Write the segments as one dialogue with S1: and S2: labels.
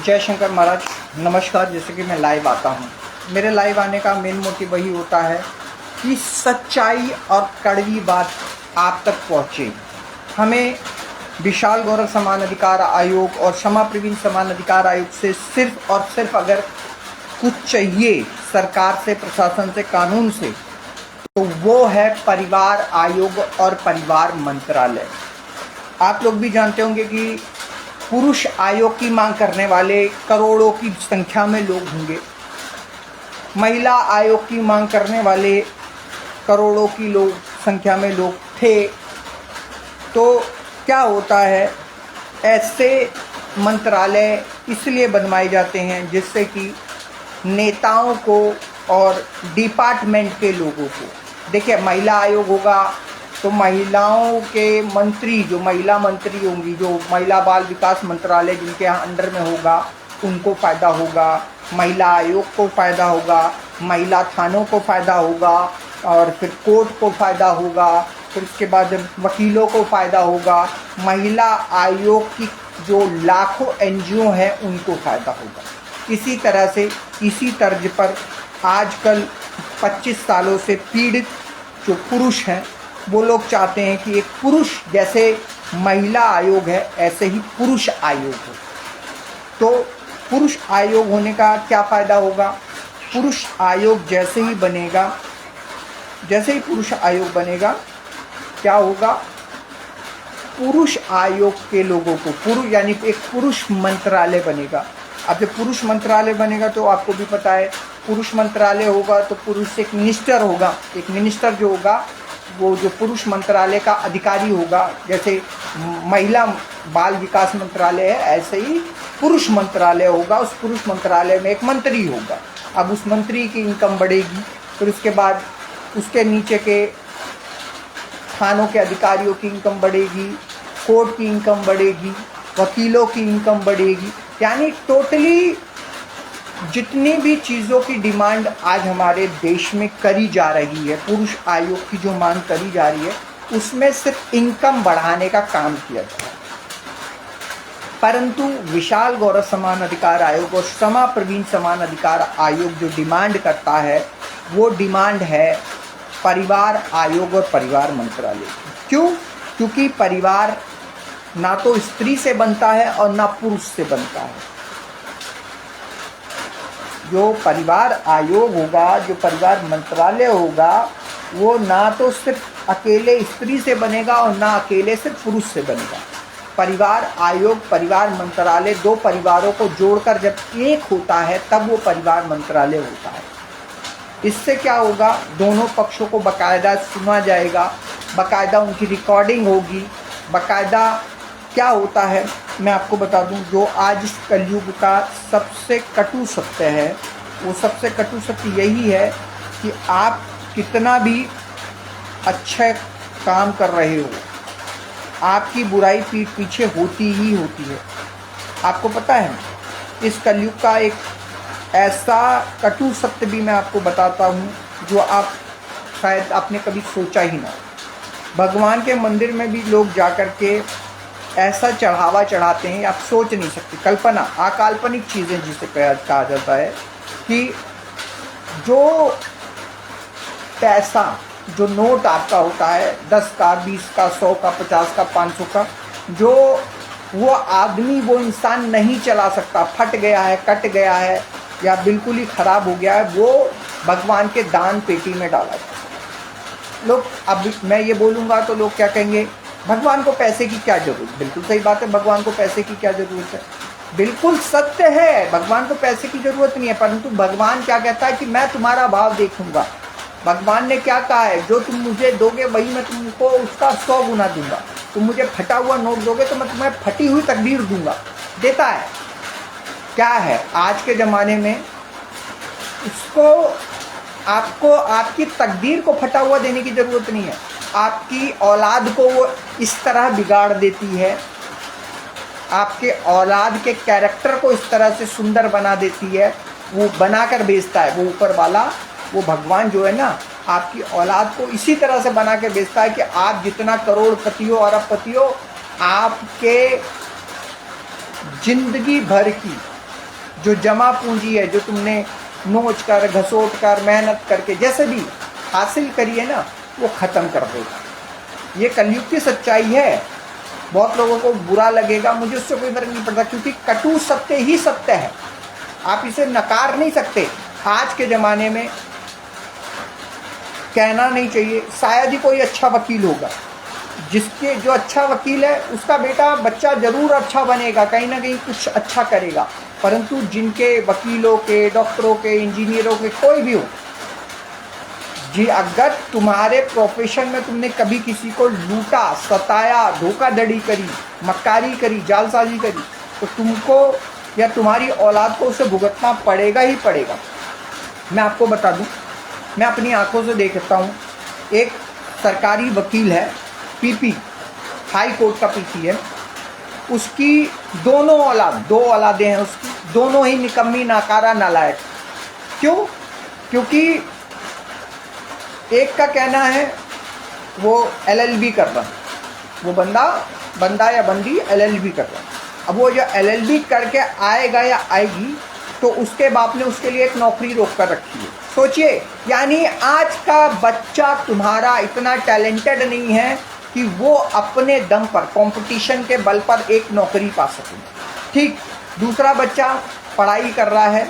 S1: जय शंकर महाराज। नमस्कार। जैसे कि मैं लाइव आता हूँ, मेरे लाइव आने का मेन मोटिव वही होता है कि सच्चाई और कड़वी बात आप तक पहुँचे। हमें विशाल गौरव समान अधिकार आयोग और क्षमा प्रवीण समान अधिकार आयोग से सिर्फ और सिर्फ अगर कुछ चाहिए सरकार से, प्रशासन से, कानून से, तो वो है परिवार आयोग और परिवार मंत्रालय। आप लोग भी जानते होंगे कि पुरुष आयोग की मांग करने वाले करोड़ों की संख्या में लोग होंगे, महिला आयोग की मांग करने वाले करोड़ों की संख्या में लोग थे। तो क्या होता है, ऐसे मंत्रालय इसलिए बनवाए जाते हैं जिससे कि नेताओं को और डिपार्टमेंट के लोगों को, देखिए महिला आयोग होगा तो महिलाओं के मंत्री, जो महिला मंत्री होंगी, जो महिला बाल विकास मंत्रालय जिनके यहाँ अंडर में होगा, उनको फ़ायदा होगा, महिला आयोग को फ़ायदा होगा, महिला थानों को फ़ायदा होगा, और फिर कोर्ट को फ़ायदा होगा, फिर उसके बाद वकीलों को फ़ायदा होगा, महिला आयोग की जो लाखों NGO हैं उनको फ़ायदा होगा। इसी तरह से, इसी तर्ज पर आजकल 25 सालों से पीड़ित जो पुरुष हैं वो लोग चाहते हैं कि एक पुरुष जैसे महिला आयोग है ऐसे ही पुरुष आयोग हो। तो पुरुष आयोग होने का क्या फ़ायदा होगा? पुरुष आयोग जैसे ही बनेगा, जैसे ही पुरुष आयोग बनेगा, क्या होगा? पुरुष आयोग के लोगों को, पुरुष यानी एक पुरुष मंत्रालय बनेगा। अब जब पुरुष मंत्रालय बनेगा तो आपको भी पता है, पुरुष मंत्रालय होगा तो पुरुष से एक मिनिस्टर होगा। एक मिनिस्टर जो होगा वो जो पुरुष मंत्रालय का अधिकारी होगा, जैसे महिला बाल विकास मंत्रालय है ऐसे ही पुरुष मंत्रालय होगा। उस पुरुष मंत्रालय में एक मंत्री होगा। अब उस मंत्री की इनकम बढ़ेगी, फिर उसके बाद उसके नीचे के थानों के अधिकारियों की इनकम बढ़ेगी, कोर्ट की इनकम बढ़ेगी, वकीलों की इनकम बढ़ेगी। यानी टोटली जितनी भी चीज़ों की डिमांड आज हमारे देश में करी जा रही है, पुरुष आयोग की जो मांग करी जा रही है, उसमें सिर्फ इनकम बढ़ाने का काम किया जा रहा है। परंतु विशाल गौरव समान अधिकार आयोग और क्षमा प्रवीण समान अधिकार आयोग जो डिमांड करता है, वो डिमांड है परिवार आयोग और परिवार मंत्रालय। क्यों? क्योंकि परिवार ना तो स्त्री से बनता है और ना पुरुष से बनता है। जो परिवार आयोग होगा, जो परिवार मंत्रालय होगा, वो ना तो सिर्फ अकेले स्त्री से बनेगा और ना अकेले सिर्फ पुरुष से बनेगा। परिवार आयोग, परिवार मंत्रालय, दो परिवारों को जोड़कर जब एक होता है तब वो परिवार मंत्रालय होता है। इससे क्या होगा? दोनों पक्षों को बाकायदा सुना जाएगा, बाकायदा उनकी रिकॉर्डिंग होगी, बाकायदा क्या होता है मैं आपको बता दूं, जो आज इस कलयुग का सबसे कटु सत्य है, वो सबसे कटु सत्य यही है कि आप कितना भी अच्छा काम कर रहे हो, आपकी बुराई पीठ पीछे होती ही होती है। आपको पता है, इस कलयुग का एक ऐसा कटु सत्य भी मैं आपको बताता हूँ जो आप शायद आपने कभी सोचा ही ना। भगवान के मंदिर में भी लोग जाकर के ऐसा चढ़ावा चढ़ाते हैं, आप सोच नहीं सकते। कल्पना, अकाल्पनिक चीज़ें जिसे कहा जाता है कि जो पैसा, जो नोट आपका होता है 10 का, 20 का, 100 का, 50 का, 500 का, जो वो आदमी, वो इंसान नहीं चला सकता, फट गया है, कट गया है या बिल्कुल ही ख़राब हो गया है, वो भगवान के दान पेटी में डाला जाता है। लोग, अब मैं ये बोलूँगा तो लोग क्या कहेंगे, भगवान को पैसे की क्या ज़रूरत? बिल्कुल सही बात है, भगवान को पैसे की क्या ज़रूरत है? बिल्कुल सत्य है, भगवान को पैसे की ज़रूरत नहीं है। परंतु भगवान क्या कहता है कि मैं तुम्हारा भाव देखूंगा। भगवान ने क्या कहा है, जो तुम मुझे दोगे वही मैं तुमको उसका 100 गुना दूंगा। तुम मुझे फटा हुआ नोट दोगे तो मैं तुम्हें फटी हुई तकदीर दूंगा। देता है। क्या है आज के ज़माने में, उसको आपको आपकी तकदीर को फटा हुआ देने की ज़रूरत नहीं है। आपकी औलाद को वो इस तरह बिगाड़ देती है, आपके औलाद के कैरेक्टर को इस तरह से सुंदर बना देती है, वो बनाकर बेचता है। वो ऊपर वाला, वो भगवान जो है ना, आपकी औलाद को इसी तरह से बना के बेचता है कि आप जितना करोड़पति हो, अरबपति हो, आपके जिंदगी भर की जो जमा पूंजी है, जो तुमने नोच कर, घसोट कर, मेहनत करके जैसे भी हासिल करी है ना, वो ख़त्म कर देगा। ये कलयुग की सच्चाई है। बहुत लोगों को बुरा लगेगा, मुझे उससे कोई फर्क नहीं पड़ता, क्योंकि कटु सत्य ही सत्य है, आप इसे नकार नहीं सकते। आज के ज़माने में कहना नहीं चाहिए, शायद ही कोई अच्छा वकील होगा। जिसके जो अच्छा वकील है उसका बेटा बच्चा ज़रूर अच्छा बनेगा, कहीं ना कहीं कुछ अच्छा करेगा, परंतु जिनके वकीलों के, डॉक्टरों के, इंजीनियरों के, कोई भी हो जी, अगर तुम्हारे प्रोफेशन में तुमने कभी किसी को लूटा, सताया, धोखाधड़ी करी, मक्कारी करी, जालसाजी करी, तो तुमको या तुम्हारी औलाद को उसे भुगतना पड़ेगा ही पड़ेगा। मैं आपको बता दूं, मैं अपनी आंखों से देखता हूं, एक सरकारी वकील है, पीपी, हाई कोर्ट का पीपी है, उसकी दोनों औलाद, 2 औलादें हैं उसकी, दोनों ही निकम्मी, नाकारा, नालायक। क्यों? क्योंकि एक का कहना है वो LLB कर रहा है, वो बंदा या बंदी LLB कर रहा है। अब वो जो LLB करके आएगा या आएगी, तो उसके बाप ने उसके लिए एक नौकरी रोक कर रखी है। सोचिए, यानी आज का बच्चा तुम्हारा इतना टैलेंटेड नहीं है कि वो अपने दम पर, कंपटीशन के बल पर एक नौकरी पा सके। ठीक, दूसरा बच्चा पढ़ाई कर रहा है,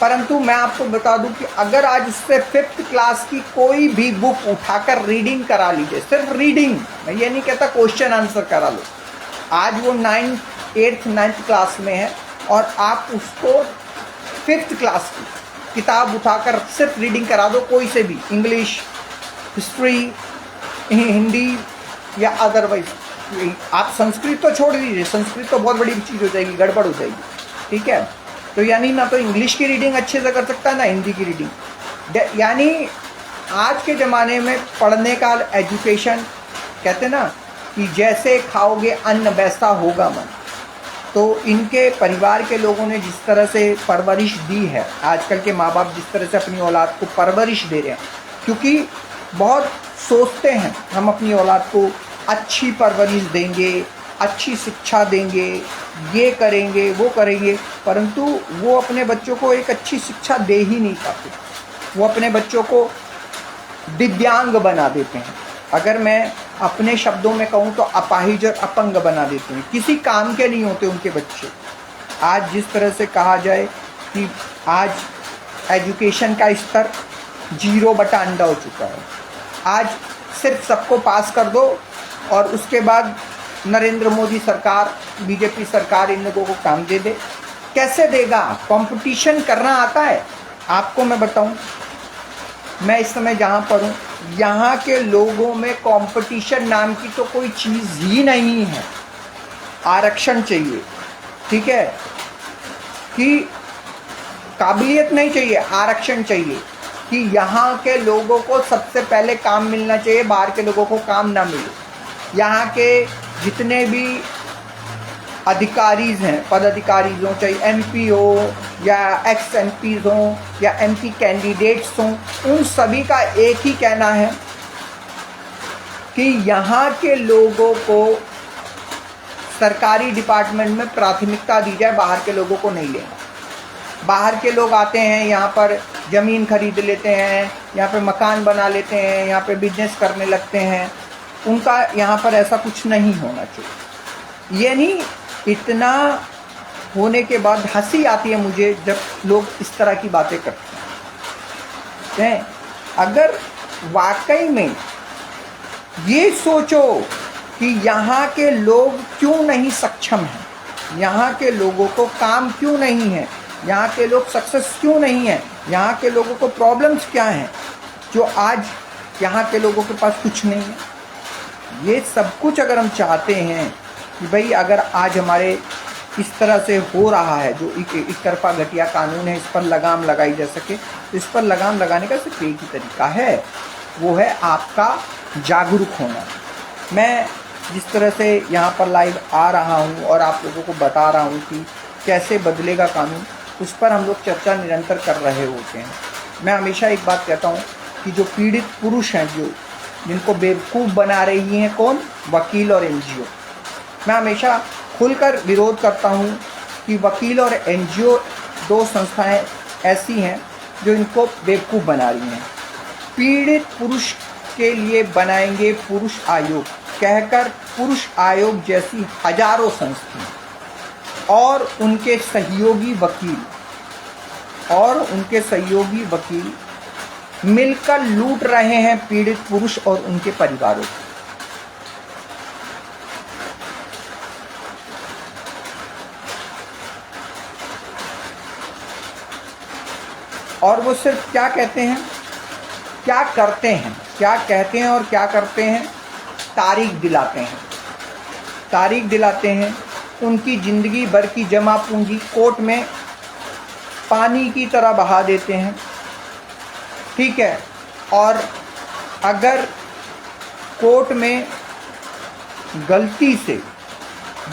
S1: परंतु मैं आपको बता दूं कि अगर आज उससे 5th क्लास की कोई भी बुक उठाकर रीडिंग करा लीजिए, सिर्फ रीडिंग, मैं ये नहीं कहता क्वेश्चन आंसर करा लो, आज वो 8th 9th क्लास में है और आप उसको 5th क्लास की किताब उठाकर सिर्फ रीडिंग करा दो, कोई से भी, इंग्लिश, हिस्ट्री, हिंदी या अदरवाइज। आप संस्कृत तो छोड़ दीजिए, संस्कृत तो बहुत बड़ी चीज़ हो जाएगी, गड़बड़ हो जाएगी, ठीक है। तो यानी ना तो इंग्लिश की रीडिंग अच्छे से कर सकता है, ना हिंदी की रीडिंग। यानी आज के ज़माने में पढ़ने का एजुकेशन, कहते हैं ना कि जैसे खाओगे अन्न वैसा होगा मन। तो इनके परिवार के लोगों ने जिस तरह से परवरिश दी है, आजकल के माँ बाप जिस तरह से अपनी औलाद को परवरिश दे रहे हैं, क्योंकि बहुत सोचते हैं हम अपनी औलाद को अच्छी परवरिश देंगे, अच्छी शिक्षा देंगे, ये करेंगे, वो करेंगे, परंतु वो अपने बच्चों को एक अच्छी शिक्षा दे ही नहीं पाते। वो अपने बच्चों को दिव्यांग बना देते हैं। अगर मैं अपने शब्दों में कहूँ तो अपाहिज और अपंग बना देते हैं, किसी काम के नहीं होते उनके बच्चे। आज जिस तरह से कहा जाए कि आज एजुकेशन का स्तर 0/अंडा हो चुका है। आज सिर्फ सबको पास कर दो और उसके बाद नरेंद्र मोदी सरकार, बीजेपी सरकार इन लोगों को काम दे दे। कैसे देगा? कंपटीशन करना आता है आपको? मैं बताऊं, मैं इस समय जहां पर हूं, यहाँ के लोगों में कंपटीशन नाम की तो कोई चीज़ ही नहीं है। आरक्षण चाहिए, ठीक है, कि काबिलियत नहीं चाहिए, आरक्षण चाहिए कि यहाँ के लोगों को सबसे पहले काम मिलना चाहिए, बाहर के लोगों को काम ना मिले। यहाँ के जितने भी अधिकारीज हैं, पदाधिकारीज हों, चाहे MP हो या एक्स MPs हों या MP कैंडिडेट्स हों, उन सभी का एक ही कहना है कि यहाँ के लोगों को सरकारी डिपार्टमेंट में प्राथमिकता दी जाए, बाहर के लोगों को नहीं लेना। बाहर के लोग आते हैं, यहाँ पर ज़मीन खरीद लेते हैं, यहाँ पे मकान बना लेते हैं, यहाँ पे बिजनेस करने लगते हैं। उनका यहाँ पर ऐसा कुछ नहीं होना चाहिए। ये नहीं, इतना होने के बाद हंसी आती है मुझे जब लोग इस तरह की बातें करते हैं। अगर वाकई में ये सोचो कि यहाँ के लोग क्यों नहीं सक्षम हैं, यहाँ के लोगों को काम क्यों नहीं है, यहाँ के लोग सक्सेस क्यों नहीं है, यहाँ के लोगों को प्रॉब्लम्स क्या हैं जो आज यहाँ के लोगों के पास कुछ नहीं है। ये सब कुछ अगर हम चाहते हैं कि भाई अगर आज हमारे इस तरह से हो रहा है, जो एक तरफा घटिया कानून है, इस पर लगाम लगाई जा सके, तो इस पर लगाम लगाने का सिर्फ एक ही तरीका है, वो है आपका जागरूक होना। मैं जिस तरह से यहाँ पर लाइव आ रहा हूँ और आप लोगों को बता रहा हूँ कि कैसे बदलेगा कानून, उस पर हम लोग चर्चा निरंतर कर रहे होते हैं। मैं हमेशा एक बात कहता हूँ कि जो पीड़ित पुरुष हैं, जो जिनको बेवकूफ़ बना रही हैं, कौन? वकील और NGO। मैं हमेशा खुलकर विरोध करता हूँ कि वकील और एनजीओ दो संस्थाएं ऐसी हैं जो इनको बेवकूफ़ बना रही हैं। पीड़ित पुरुष के लिए बनाएंगे पुरुष आयोग कहकर पुरुष आयोग जैसी हजारों संस्थाएं और उनके सहयोगी वकील मिलकर लूट रहे हैं पीड़ित पुरुष और उनके परिवारों को। और वो सिर्फ क्या कहते हैं, क्या करते हैं, क्या कहते हैं और क्या करते हैं, तारीख दिलाते हैं। उनकी ज़िंदगी भर की जमा पूंजी कोर्ट में पानी की तरह बहा देते हैं, ठीक है। और अगर कोर्ट में गलती से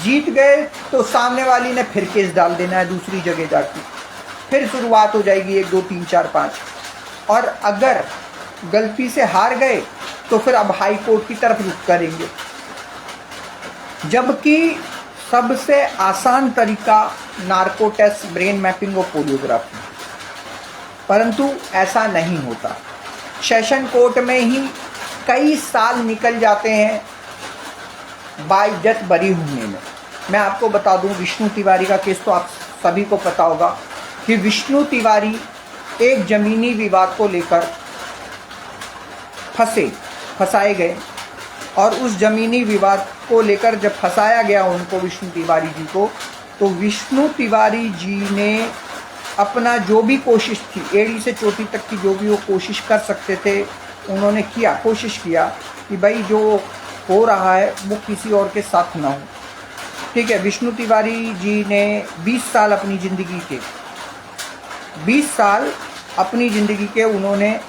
S1: जीत गए तो सामने वाली ने फिर केस डाल देना है दूसरी जगह जाके, फिर शुरुआत हो जाएगी 1 2 3 4 5। और अगर गलती से हार गए तो फिर अब हाई कोर्ट की तरफ रुख करेंगे। जबकि सबसे आसान तरीका नार्को टेस्ट, ब्रेन मैपिंग और पोलियोग्राफी, परंतु ऐसा नहीं होता। सेशन कोर्ट में ही कई साल निकल जाते हैं बाइज्जत बरी होने में। मैं आपको बता दूं, विष्णु तिवारी का केस तो आप सभी को पता होगा कि विष्णु तिवारी एक ज़मीनी विवाद को लेकर फंसाए गए और उस ज़मीनी विवाद को लेकर जब फंसाया गया उनको, विष्णु तिवारी जी को, तो विष्णु तिवारी जी ने अपना जो भी कोशिश थी, एड़ी से चोटी तक की जो भी वो कोशिश कर सकते थे उन्होंने कोशिश किया कि भाई जो हो रहा है वो किसी और के साथ ना हो, ठीक है। विष्णु तिवारी जी ने 20 साल अपनी ज़िंदगी के उन्होंने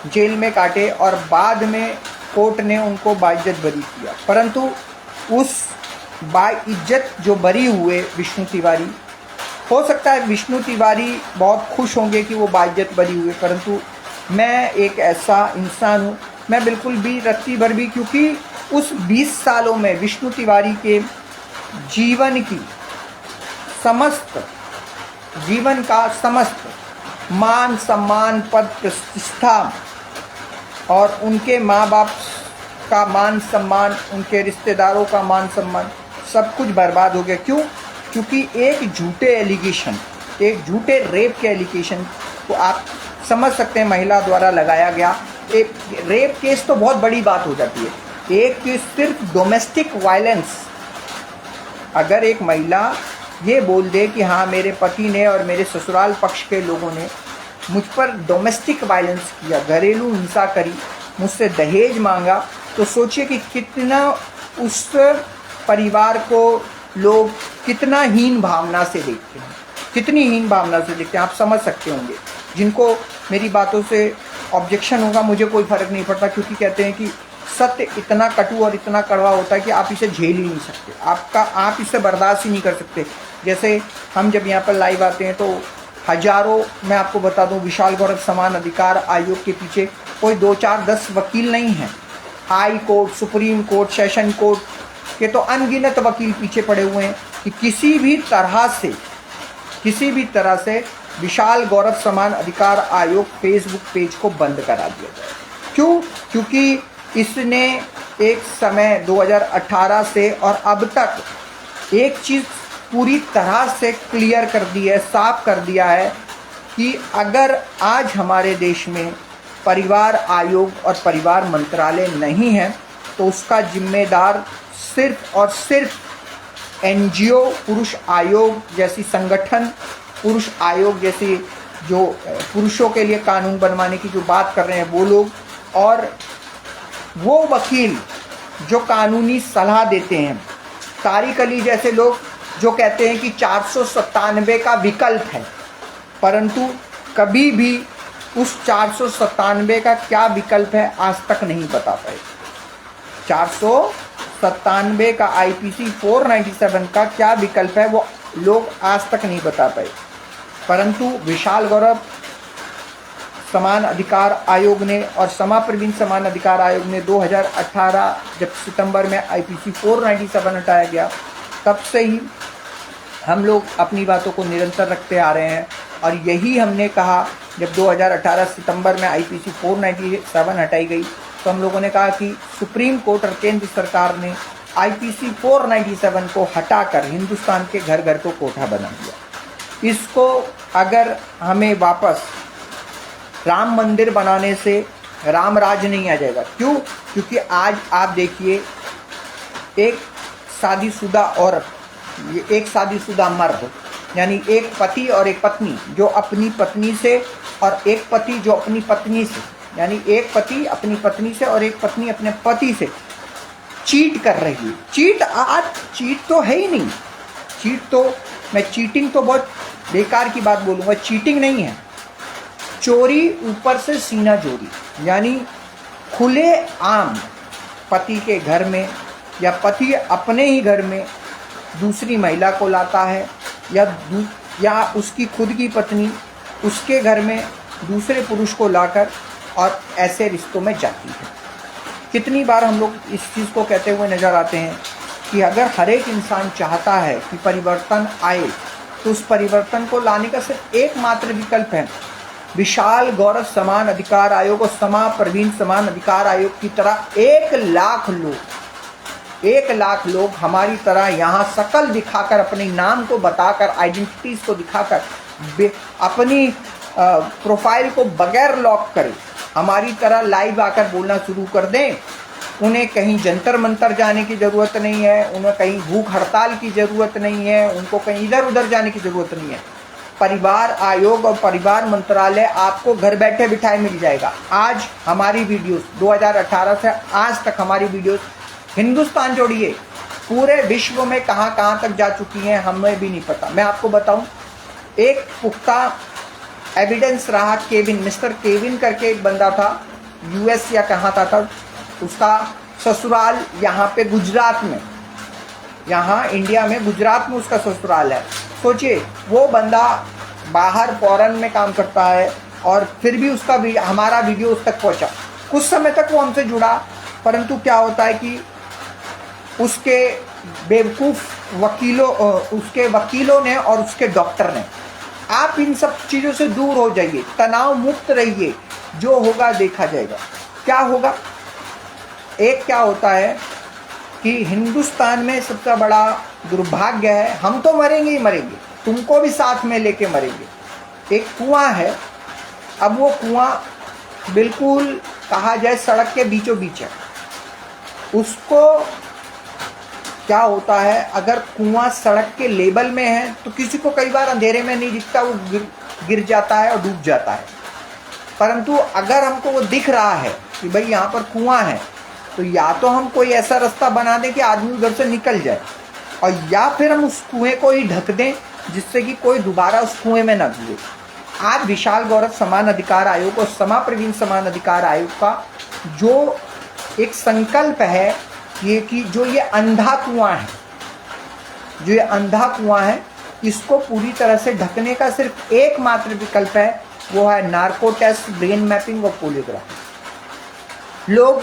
S1: जेल में काटे और बाद में कोर्ट ने उनको बाइज्जत बरी किया। परंतु उस बाइज्जत जो बरी हुए विष्णु तिवारी, हो सकता है विष्णु तिवारी बहुत खुश होंगे कि वो बाइज्जत बरी हुए, परंतु मैं एक ऐसा इंसान हूँ, मैं बिल्कुल भी रत्ती भर भी, क्योंकि उस 20 सालों में विष्णु तिवारी के जीवन का समस्त मान सम्मान, पद प्रतिष्ठा और उनके माँ बाप का मान सम्मान, उनके रिश्तेदारों का मान सम्मान, सब कुछ बर्बाद हो गया। क्यों? क्योंकि एक झूठे रेप के एलिगेशन को आप समझ सकते हैं महिला द्वारा लगाया गया। एक रेप केस तो बहुत बड़ी बात हो जाती है, एक केस सिर्फ डोमेस्टिक वायलेंस, अगर एक महिला ये बोल दे कि हाँ मेरे पति ने और मेरे ससुराल पक्ष के लोगों ने मुझ पर डोमेस्टिक वायलेंस किया, घरेलू हिंसा करी, मुझसे दहेज मांगा, तो सोचिए कि कितना उस परिवार को लोग कितना हीन भावना से देखते हैं, आप समझ सकते होंगे। जिनको मेरी बातों से ऑब्जेक्शन होगा, मुझे कोई फ़र्क नहीं पड़ता, क्योंकि कहते हैं कि सत्य इतना कटु और इतना कड़वा होता है कि आप इसे झेल ही नहीं सकते, आप इसे बर्दाश्त ही नहीं कर सकते। जैसे हम जब यहाँ पर लाइव आते हैं तो हजारों, मैं आपको बता दूं, विशाल गौरव समान अधिकार आयोग के पीछे कोई 2 4 10 वकील नहीं हैं। High court, supreme court, session court के तो अनगिनत वकील पीछे पड़े हुए हैं कि किसी भी तरह से विशाल गौरव समान अधिकार आयोग फेसबुक पेज को बंद करा दिया जाए। क्यों? क्योंकि इसने एक समय 2018 से और अब तक एक चीज़ पूरी तरह से क्लियर कर दी है, साफ कर दिया है कि अगर आज हमारे देश में परिवार आयोग और परिवार मंत्रालय नहीं है तो उसका जिम्मेदार सिर्फ और सिर्फ एनजीओ, पुरुष आयोग जैसी संगठन, पुरुष आयोग जैसी जो पुरुषों के लिए कानून बनवाने की जो बात कर रहे हैं वो लोग, और वो वकील जो कानूनी सलाह देते हैं, तारिक अली जैसे लोग जो कहते हैं कि 497 का विकल्प है, परंतु कभी भी उस 497 का क्या विकल्प है आज तक नहीं बता पाए। 497 का आईपीसी 497 का क्या विकल्प है वो लोग आज तक नहीं बता पाए, परंतु विशाल गौरव समान अधिकार आयोग ने और समा प्रवीण समान अधिकार आयोग ने 2018 जब सितंबर में आईपीसी 497 हटाया गया, तब से ही हम लोग अपनी बातों को निरंतर रखते आ रहे हैं और यही हमने कहा जब 2018 सितंबर में आईपीसी 497 हटाई गई तो हम लोगों ने कहा कि सुप्रीम कोर्ट और केंद्र सरकार ने आईपीसी 497 को हटाकर हिंदुस्तान के घर घर को कोठा बना दिया। इसको अगर हमें वापस राम मंदिर बनाने से राम राज नहीं आ जाएगा। क्यों? क्योंकि आज आप देखिए एक शादीशुदा औरत, एक शादीशुदा मर्द, यानी एक पति और एक पत्नी जो अपनी पत्नी से और एक पति जो अपनी पत्नी से, यानी एक पति अपनी पत्नी से और एक पत्नी अपने पति से चीट कर रही है। चीट तो है ही नहीं। चीट तो मैं चीटिंग तो बहुत बेकार की बात बोलूँगा, चीटिंग नहीं है, चोरी ऊपर से सीना चोरी, यानी खुले आम पति के घर में या पति अपने ही घर में दूसरी महिला को लाता है या उसकी खुद की पत्नी उसके घर में दूसरे पुरुष को लाकर और ऐसे रिश्तों में जाती है। कितनी बार हम लोग इस चीज़ को कहते हुए नज़र आते हैं कि अगर हर एक इंसान चाहता है कि परिवर्तन आए तो उस परिवर्तन को लाने का सिर्फ एकमात्र विकल्प है विशाल गौरव समान अधिकार आयोग और समा प्रवीण समान अधिकार आयोग की तरह 1 लाख लोग हमारी तरह यहाँ शकल दिखाकर, अपने नाम को बताकर, आइडेंटिटीज़ को दिखाकर, अपनी प्रोफाइल को बगैर लॉक करे हमारी तरह लाइव आकर बोलना शुरू कर दें। उन्हें कहीं जंतर मंतर जाने की ज़रूरत नहीं है, उन्हें कहीं भूख हड़ताल की ज़रूरत नहीं है, उनको कहीं इधर उधर जाने की ज़रूरत नहीं है। परिवार आयोग और परिवार मंत्रालय आपको घर बैठे बिठाए मिल जाएगा। आज हमारी वीडियोस 2018 से आज तक हमारी वीडियोस हिंदुस्तान जोड़िए पूरे विश्व में कहाँ कहाँ तक जा चुकी हैं हमें भी नहीं पता। मैं आपको बताऊं, एक पुख्ता एविडेंस रहा मिस्टर केविन करके एक बंदा था, यूएस या कहाँ था, उसका ससुराल यहाँ पे गुजरात में, यहाँ इंडिया में गुजरात में उसका ससुराल है। सोचिए वो बंदा बाहर फॉरेन में काम करता है और फिर भी हमारा वीडियो उस तक पहुँचा। कुछ समय तक वो हमसे जुड़ा, परंतु क्या होता है कि उसके बेवकूफ़ उसके वकीलों ने और उसके डॉक्टर ने, आप इन सब चीज़ों से दूर हो जाइए, तनाव मुक्त रहिए, जो होगा देखा जाएगा। क्या होगा? एक क्या होता है कि हिंदुस्तान में सबसे बड़ा दुर्भाग्य है, हम तो मरेंगे ही मरेंगे, तुमको भी साथ में लेके मरेंगे। एक कुआं है, अब वो कुआं बिल्कुल कहा जाए सड़क के बीचों बीच है। उसको क्या होता है, अगर कुआं सड़क के लेवल में है तो किसी को कई बार अंधेरे में नहीं दिखता, वो गिर जाता है और डूब जाता है। परंतु अगर हमको वो दिख रहा है कि भाई यहाँ पर कुआं है, तो या तो हम कोई ऐसा रास्ता बना दें कि आदमी उधर से निकल जाए, और या फिर हम उस कुएं को ही ढक दें जिससे कि कोई दोबारा उस कुएं में न गिरे। आज विशाल गौरव समान अधिकार आयोग और समा प्रवीण समान अधिकार आयोग का जो एक संकल्प है ये कि जो ये अंधा कुआं है, इसको पूरी तरह से ढकने का सिर्फ एकमात्र विकल्प है, वो है नार्को टेस्ट, ब्रेन मैपिंग और पॉलीग्राफ। लोग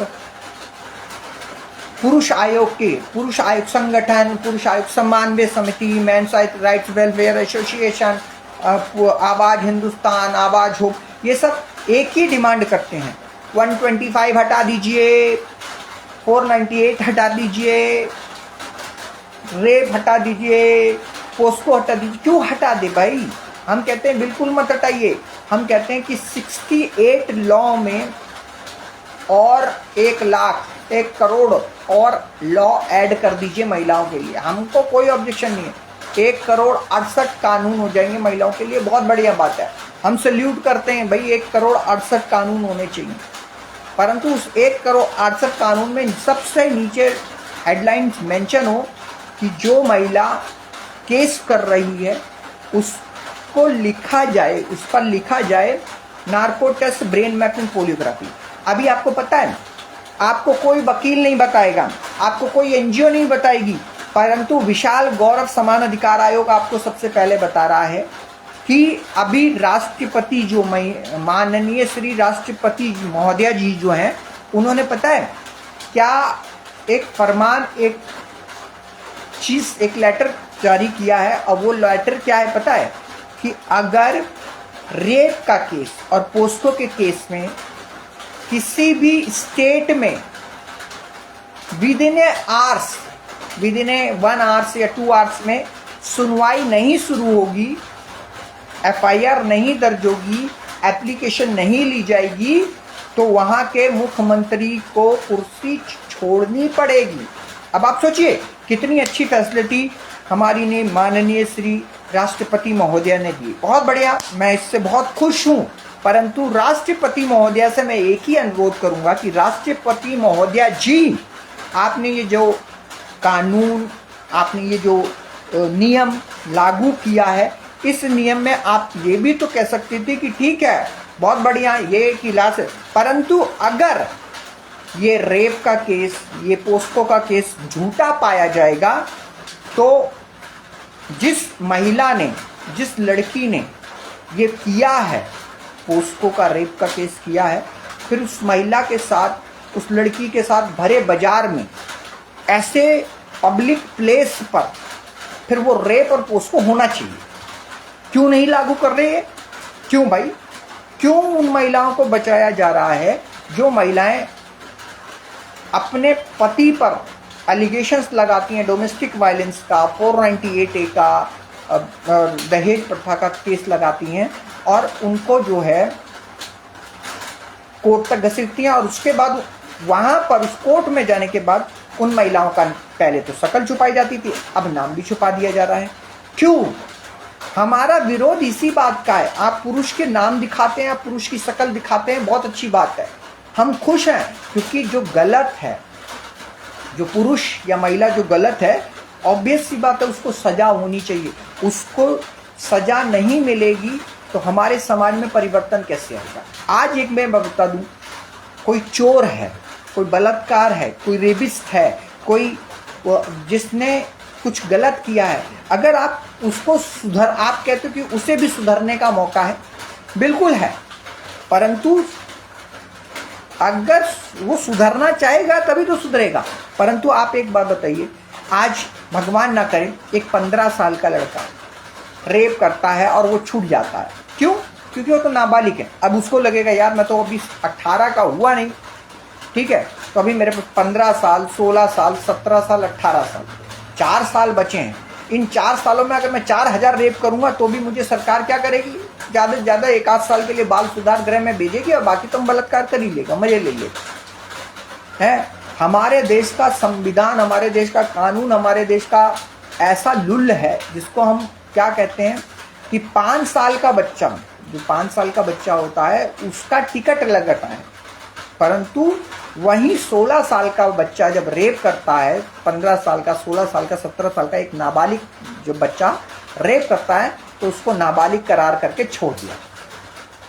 S1: पुरुष आयोग संगठन, पुरुष आयोग समन्वय समिति, मेंस राइट्स वेलफेयर एसोसिएशन, आवाज़ हिंदुस्तान, आवाज़ हो, ये सब एक ही डिमांड करते हैं, 125 हटा दीजिए, 498 हटा दीजिए, रेप हटा दीजिए, पोस्को हटा दीजिए। क्यों हटा दे भाई? हम कहते हैं बिल्कुल मत हटाइए। हम कहते हैं कि 68 लॉ में और 1 लाख 1 करोड़ और लॉ ऐड कर दीजिए महिलाओं के लिए, हमको कोई ऑब्जेक्शन नहीं है। 1 करोड़ 68 कानून हो जाएंगे महिलाओं के लिए, बहुत बढ़िया बात है, हम सल्यूट करते हैं भाई। 1 करोड़ 68 कानून होने चाहिए, परंतु उस 1 करोड़ 68 कानून में सबसे नीचे हेडलाइंस मेंशन हो कि जो महिला केस कर रही है उसको लिखा जाए, उस पर लिखा जाए narco test, brain mapping, polygraphy. अभी आपको पता है, आपको कोई वकील नहीं बताएगा, आपको कोई एनजीओ नहीं बताएगी, परंतु विशाल गौरव समान अधिकार आयोग आपको सबसे पहले बता रहा है कि अभी राष्ट्रपति जो माननीय श्री राष्ट्रपति महोदया जी जो हैं, उन्होंने पता है क्या एक फरमान, एक चीज़, एक लेटर जारी किया है। और वो लेटर क्या है पता है कि अगर रेप का केस और पोस्को के केस में किसी भी स्टेट में with in hours, with in 1 hours या 2 आवर्स में सुनवाई नहीं शुरू होगी, एफआईआर नहीं दर्ज होगी, एप्लीकेशन नहीं ली जाएगी, तो वहां के मुख्यमंत्री को कुर्सी छोड़नी पड़ेगी। अब आप सोचिए कितनी अच्छी फैसिलिटी हमारी ने माननीय श्री राष्ट्रपति महोदया ने दी। बहुत बढ़िया, मैं इससे बहुत खुश हूं। परंतु राष्ट्रपति महोदया से मैं एक ही अनुरोध करूंगा कि राष्ट्रपति महोदया जी, आपने ये जो कानून, आपने ये जो नियम लागू किया है, इस नियम में आप ये भी तो कह सकते थे कि ठीक है बहुत बढ़िया ये क्लास है, परंतु अगर ये रेप का केस, ये पोस्को का केस झूठा पाया जाएगा तो जिस महिला ने, जिस लड़की ने ये किया है, पोस्को का रेप का केस किया है, फिर उस महिला के साथ, उस लड़की के साथ भरे बाजार में, ऐसे पब्लिक प्लेस पर फिर वो रेप और पोस्को होना चाहिए। क्यों नहीं लागू कर रहे हैं? क्यों भाई? क्यों उन महिलाओं को बचाया जा रहा है जो महिलाएं अपने पति पर एलिगेशंस लगाती हैं, डोमेस्टिक वायलेंस का, 498A का, दहेज प्रथा का केस लगाती हैं और उनको जो है कोर्ट तक घसीटती हैं, और उसके बाद वहां पर उस कोर्ट में जाने के बाद उन महिलाओं का पहले तो शकल छुपाई जाती थी, अब नाम भी छुपा दिया जा रहा है। क्यों? हमारा विरोध इसी बात का है। आप पुरुष के नाम दिखाते हैं, आप पुरुष की शकल दिखाते हैं, बहुत अच्छी बात है, हम खुश हैं, क्योंकि जो गलत है, जो पुरुष या महिला जो गलत है, ऑब्वियस सी बात है उसको सजा होनी चाहिए। उसको सजा नहीं मिलेगी तो हमारे समाज में परिवर्तन कैसे आएगा? आज एक मैं बता दूं, कोई चोर है, कोई बलात्कार है, कोई रेपिस्ट है, कोई जिसने कुछ गलत किया है, अगर आप उसको आप कहते हो कि उसे भी सुधरने का मौका है, बिल्कुल है, परंतु अगर वो सुधरना चाहेगा तभी तो सुधरेगा। परंतु आप एक बात बताइए, आज भगवान ना करे एक 15 साल का लड़का रेप करता है और वो छूट जाता है, क्यों? क्योंकि वो तो नाबालिग है। अब उसको लगेगा यार मैं तो अभी 18 का हुआ नहीं, ठीक है, तो अभी मेरे पास 15 साल, 16 साल, 17 साल, 18 साल, 4 साल बचे हैं। इन 4 सालों में अगर मैं 4000 रेप करूंगा तो भी मुझे सरकार क्या करेगी? ज़्यादा से ज़्यादा 1 आध साल के लिए बाल सुधार गृह में भेजेगी और बाकी तुम बलात्कार कर ही लेगा, मजे ले लेगा। है हमारे देश का संविधान, हमारे देश का कानून, हमारे देश का ऐसा लुल्ल है जिसको हम क्या कहते हैं कि 5 साल का बच्चा, जो 5 साल का बच्चा होता है उसका टिकट लगता है, परंतु वहीं 16 साल का बच्चा जब रेप करता है, 15 साल का, 16 साल का, 17 साल का एक नाबालिग जो बच्चा रेप करता है तो उसको नाबालिग करार करके छोड़ दिया।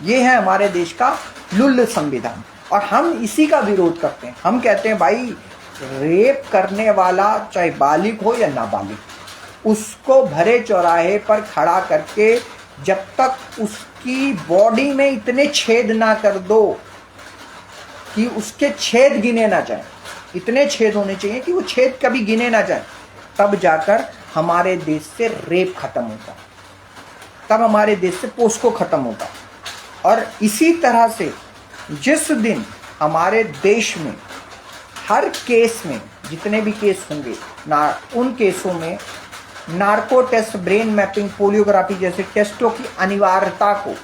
S1: ये है हमारे देश का लुल्ल संविधान और हम इसी का विरोध करते हैं। हम कहते हैं भाई रेप करने वाला चाहे बालिग हो या नाबालिग, उसको भरे चौराहे पर खड़ा करके जब तक उसकी बॉडी में इतने छेद ना कर दो कि उसके छेद गिने ना जाए, इतने छेद होने चाहिए कि वो छेद कभी गिने ना जाए, तब जाकर हमारे देश से रेप खत्म होगा, तब हमारे देश से पोस्को खत्म होगा। और इसी तरह से जिस दिन हमारे देश में हर केस में, जितने भी केस होंगे ना, उन केसों में narco test, brain mapping, polygraphy जैसे टेस्टों की अनिवार्यता को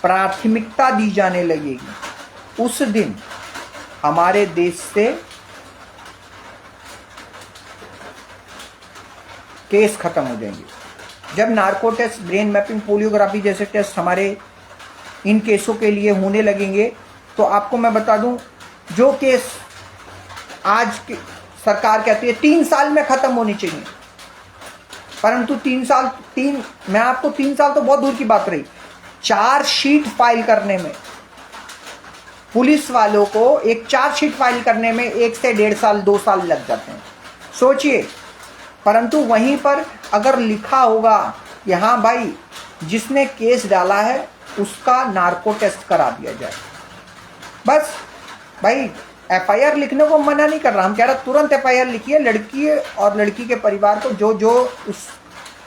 S1: प्राथमिकता दी जाने लगेगी, उस दिन हमारे देश से केस खत्म हो जाएंगे। जब narco test, brain mapping, polygraphy जैसे टेस्ट हमारे इन केसों के लिए होने लगेंगे तो आपको मैं बता दूं, जो केस आज की सरकार कहती है 3 साल में खत्म होनी चाहिए, परंतु 3 साल, मैं आपको 3 साल तो बहुत दूर की बात रही, चार्जशीट फाइल करने में, पुलिस वालों को एक चार्जशीट फाइल करने में 1 से 1.5 साल, 2 साल लग जाते हैं, सोचिए। परंतु वहीं पर अगर लिखा होगा कि हाँ भाई जिसने केस डाला है उसका नार्को टेस्ट करा दिया जाए, बस भाई एफआईआर लिखने को मना नहीं कर रहा, हम कह रहे तुरंत एफआईआर लिखिए, लड़की और लड़की के परिवार को जो जो उस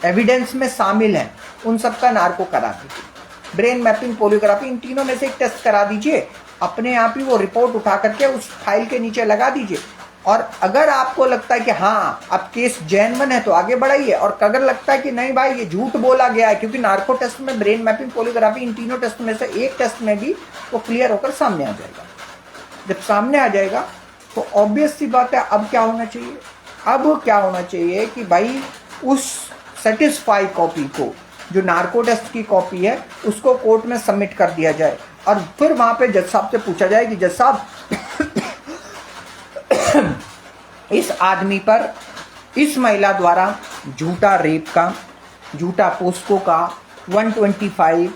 S1: एविडेंस में शामिल हैं उन सब का नार्को करा दीजिए। ब्रेन मैपिंग, पोलियोग्राफी, इन तीनों में से एक टेस्ट करा दीजिए। अपने आप ही वो रिपोर्ट उठा करके उस फाइल के नीचे लगा दीजिए। और अगर आपको लगता है कि हाँ अब केस जेन्युइन है तो आगे बढ़ाइए, और अगर लगता है कि नहीं भाई ये झूठ बोला गया है, क्योंकि नार्को टेस्ट में, ब्रेन मैपिंग, पोलियोग्राफी, इन तीनों टेस्ट में से एक टेस्ट में भी वो क्लियर होकर सामने आ जाएगा। जब सामने आ जाएगा तो ऑब्वियस सी बात है, अब क्या होना चाहिए? अब क्या होना चाहिए कि भाई उस सेटिस्फाई कॉपी को, जो नार्को टेस्ट की कॉपी है, उसको कोर्ट में सबमिट कर दिया जाए। और फिर वहां पे जज साहब से पूछा जाए कि जज साहब इस आदमी पर, इस महिला द्वारा झूठा रेप का, झूठा पोस्को का 125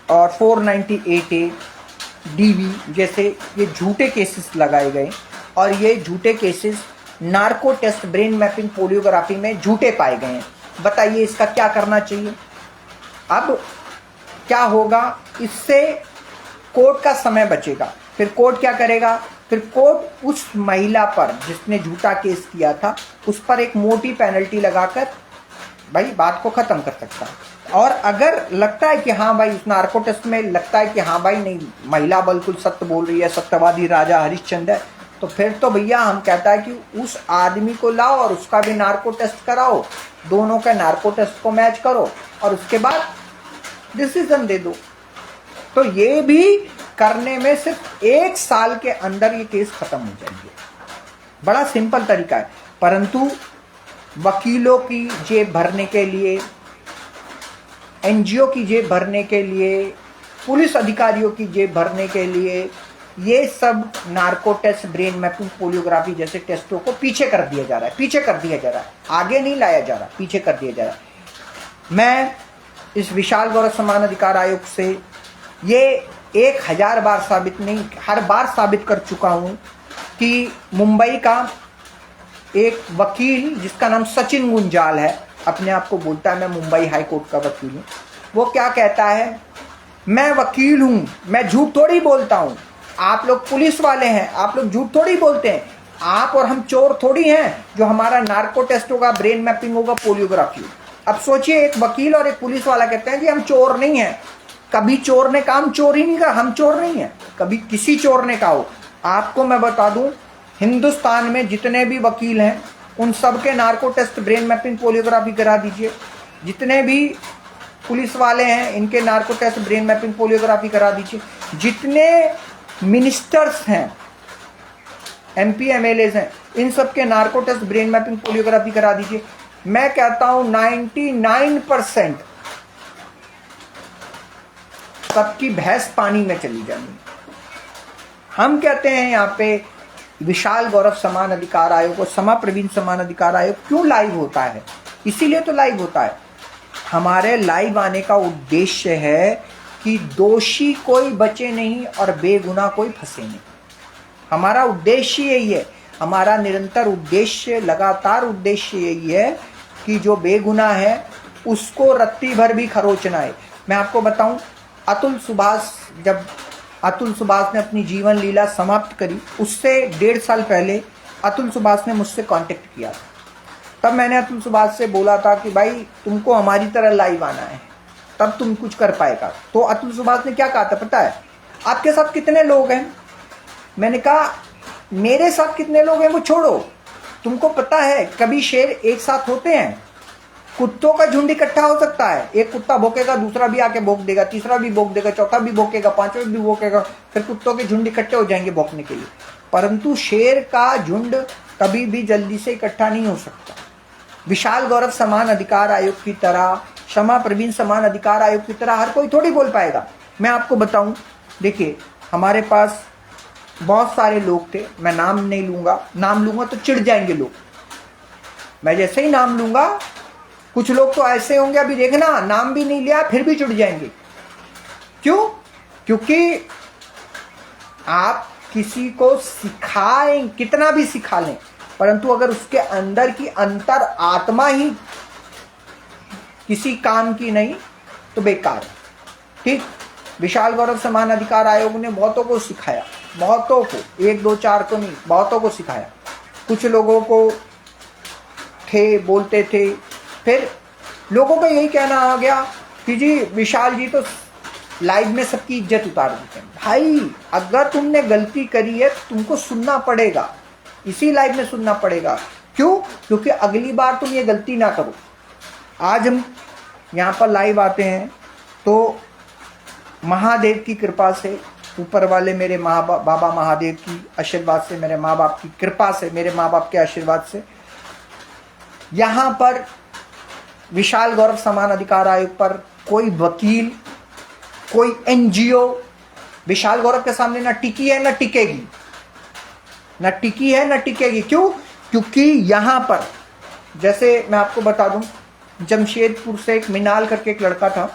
S1: और 498A DV जैसे ये झूठे केसेस लगाए गए, और ये झूठे cases narco test, brain mapping, polygraphy में झूठे पाए गए हैं। बताइए इसका क्या करना चाहिए? अब क्या होगा? इससे कोर्ट का समय बचेगा। फिर कोर्ट क्या करेगा? फिर कोर्ट उस महिला पर जिसने झूठा केस किया था उस पर एक मोटी पेनल्टी लगाकर भाई बात को खत्म कर सकता है। और अगर लगता है कि हाँ भाई उस नार्को टेस्ट में लगता है कि हाँ भाई नहीं, महिला बिल्कुल सत्य बोल रही है, सत्यवादी राजा हरिश्चंद्र है, तो फिर तो भैया हम कहता है कि उस आदमी को लाओ और उसका भी नार्को टेस्ट कराओ, दोनों का नार्को टेस्ट को मैच करो और उसके बाद डिसीजन दे दो। तो ये भी करने में सिर्फ 1 साल के अंदर ये केस खत्म हो जाएंगे। बड़ा सिंपल तरीका है, परंतु वकीलों की जेब भरने के लिए, एनजीओ की जेब भरने के लिए, पुलिस अधिकारियों की जेब भरने के लिए ये सब narco test, brain mapping, polygraphy जैसे टेस्टों को पीछे कर दिया जा रहा है, पीछे कर दिया जा रहा है, आगे नहीं लाया जा रहा, पीछे कर दिया जा रहा है। मैं इस विशाल गौरव समान अधिकार आयोग से ये 1000 बार साबित नहीं, हर बार साबित कर चुका हूँ कि मुंबई का एक वकील जिसका नाम सचिन गुंजाल है, अपने आप को बोलता है मैं मुंबई हाई कोर्ट का वकील हूँ, वो क्या कहता है? मैं वकील हूँ, मैं झूठ थोड़ी बोलता हूँ। आप लोग पुलिस वाले हैं, आप लोग झूठ थोड़ी बोलते हैं। आप और हम चोर थोड़ी हैं जो हमारा नार्को टेस्ट होगा, ब्रेन मैपिंग होगा, पोलियोग्राफी। अब सोचिए, एक वकील और एक पुलिस वाला कहते हैं कि हम चोर नहीं हैं। कभी चोर ने काम चोर ही नहीं कहा, हम चोर नहीं हैं, कभी किसी चोर ने कहा हो। आपको मैं बता दूं, हिंदुस्तान में जितने भी वकील हैं उन सब के narco test, brain mapping, polygraphy करा दीजिए। जितने भी पुलिस वाले हैं इनके narco test, brain mapping, polygraphy करा दीजिए। जितने मिनिस्टर्स हैं, MP MLAs हैं, इन सब के narco test, brain mapping, polygraphy करा दीजिए। मैं कहता हूं 99% सबकी भैंस पानी में चली जाएगी। हम कहते हैं यहाँ पे विशाल गौरव समान अधिकार आयोग और समा प्रवीण समान अधिकार आयोग क्यों लाइव होता है? इसीलिए तो लाइव होता है। हमारे लाइव आने का उद्देश्य है कि दोषी कोई बचे नहीं और बेगुनाह कोई फंसे नहीं। हमारा उद्देश्य यही है, हमारा निरंतर उद्देश्य, लगातार उद्देश्य यही है कि जो बेगुनाह है उसको रत्ती भर भी खरोच ना आए। मैं आपको बताऊं, जब अतुल सुभाष ने अपनी जीवन लीला समाप्त करी, उससे 1.5 साल पहले अतुल सुभाष ने मुझसे कांटेक्ट किया था। तब मैंने अतुल सुभाष से बोला था कि भाई तुमको हमारी तरह लाइव आना है, तब तुम कुछ कर पाएगा। तो अतुल सुभाष ने क्या कहा था पता है? आपके साथ कितने लोग हैं? मैंने कहा मेरे साथ कितने लोग हैं वो छोड़ो, तुमको पता है कभी शेर एक साथ होते हैं? कुत्तों का झुंड इकट्ठा हो सकता है, एक कुत्ता भौंकेगा, दूसरा भी आके भौंक देगा, तीसरा भी भौंक देगा, चौथा भी भौंकेगा, पांचवा भी भौंकेगा, फिर कुत्तों के झुंड इकट्ठे हो जाएंगे भौंकने के लिए। परंतु शेर का झुंड कभी भी जल्दी से इकट्ठा नहीं हो सकता। विशाल गौरव समान अधिकार आयोग की तरह, क्षमा प्रवीण समान अधिकार आयोग की तरह हर कोई थोड़ी बोल पाएगा। मैं आपको बताऊं, देखिए हमारे पास बहुत सारे लोग थे, मैं नाम नहीं लूंगा, नाम लूंगा तो चिढ़ जाएंगे लोग। मैं जैसे ही नाम लूंगा, कुछ लोग तो ऐसे होंगे, अभी देखना नाम भी नहीं लिया फिर भी जुड़ जाएंगे। क्यों? क्योंकि आप किसी को सिखाएं, कितना भी सिखा लें, परंतु अगर उसके अंदर की अंतर आत्मा ही किसी काम की नहीं तो बेकार है। ठीक, विशाल गौरव समान अधिकार आयोग ने बहुतों को सिखाया, बहुतों को, 1 2 4 को नहीं, बहुतों को सिखाया। कुछ लोगों को थे, बोलते थे। फिर लोगों का यही कहना आ गया कि जी विशाल जी तो लाइव में सबकी इज्जत उतार देते हैं। भाई अगर तुमने गलती करी है तुमको सुनना पड़ेगा, इसी लाइव में सुनना पड़ेगा। क्यों? क्योंकि अगली बार तुम ये गलती ना करो। आज हम यहाँ पर लाइव आते हैं तो महादेव की कृपा से, ऊपर वाले मेरे बाबा महादेव की आशीर्वाद से, मेरे माँ बाप की कृपा से, मेरे माँ बाप के आशीर्वाद से यहाँ पर विशाल गौरव समान अधिकार आयोग पर कोई वकील, कोई एनजीओ विशाल गौरव के सामने ना टिकी है ना टिकेगी, ना टिकी है ना टिकेगी। क्यों? क्योंकि यहाँ पर जैसे मैं आपको बता दूं, जमशेदपुर से एक मिनाल करके एक लड़का था,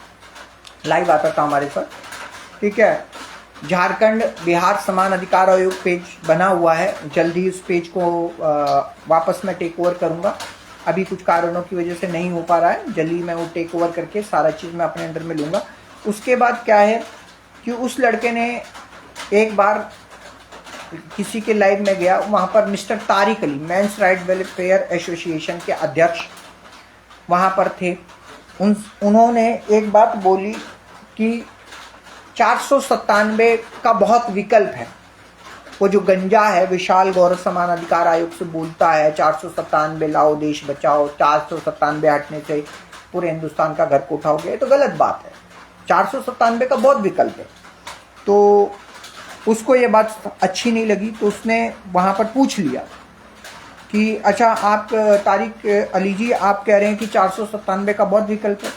S1: लाइव आता था हमारे साथ, ठीक है। झारखंड बिहार समान अधिकार आयोग पेज बना हुआ है, जल्दी उस पेज को वापस मैं टेक ओवर करूँगा। अभी कुछ कारणों की वजह से नहीं हो पा रहा है, जल्दी मैं वो टेक ओवर करके सारा चीज़ मैं अपने अंडर में लूँगा। उसके बाद क्या है कि उस लड़के ने एक बार किसी के लाइव में गया, वहाँ पर mister Tariq Ali, men's right welfare association के अध्यक्ष वहाँ पर थे। उन्होंने एक बात बोली कि 497 का बहुत विकल्प है। वो जो गंजा है, विशाल गौरव समान अधिकार आयोग से बोलता है 497 लाओ देश बचाओ, 497 हटने से पूरे हिंदुस्तान का घर कोठा हो गया, तो गलत बात है। 497 का बहुत विकल्प है। तो उसको ये बात अच्छी नहीं लगी, तो उसने वहाँ पर पूछ लिया कि अच्छा आप तारिक अली जी, आप कह रहे हैं कि 497 का बहुत विकल्प है,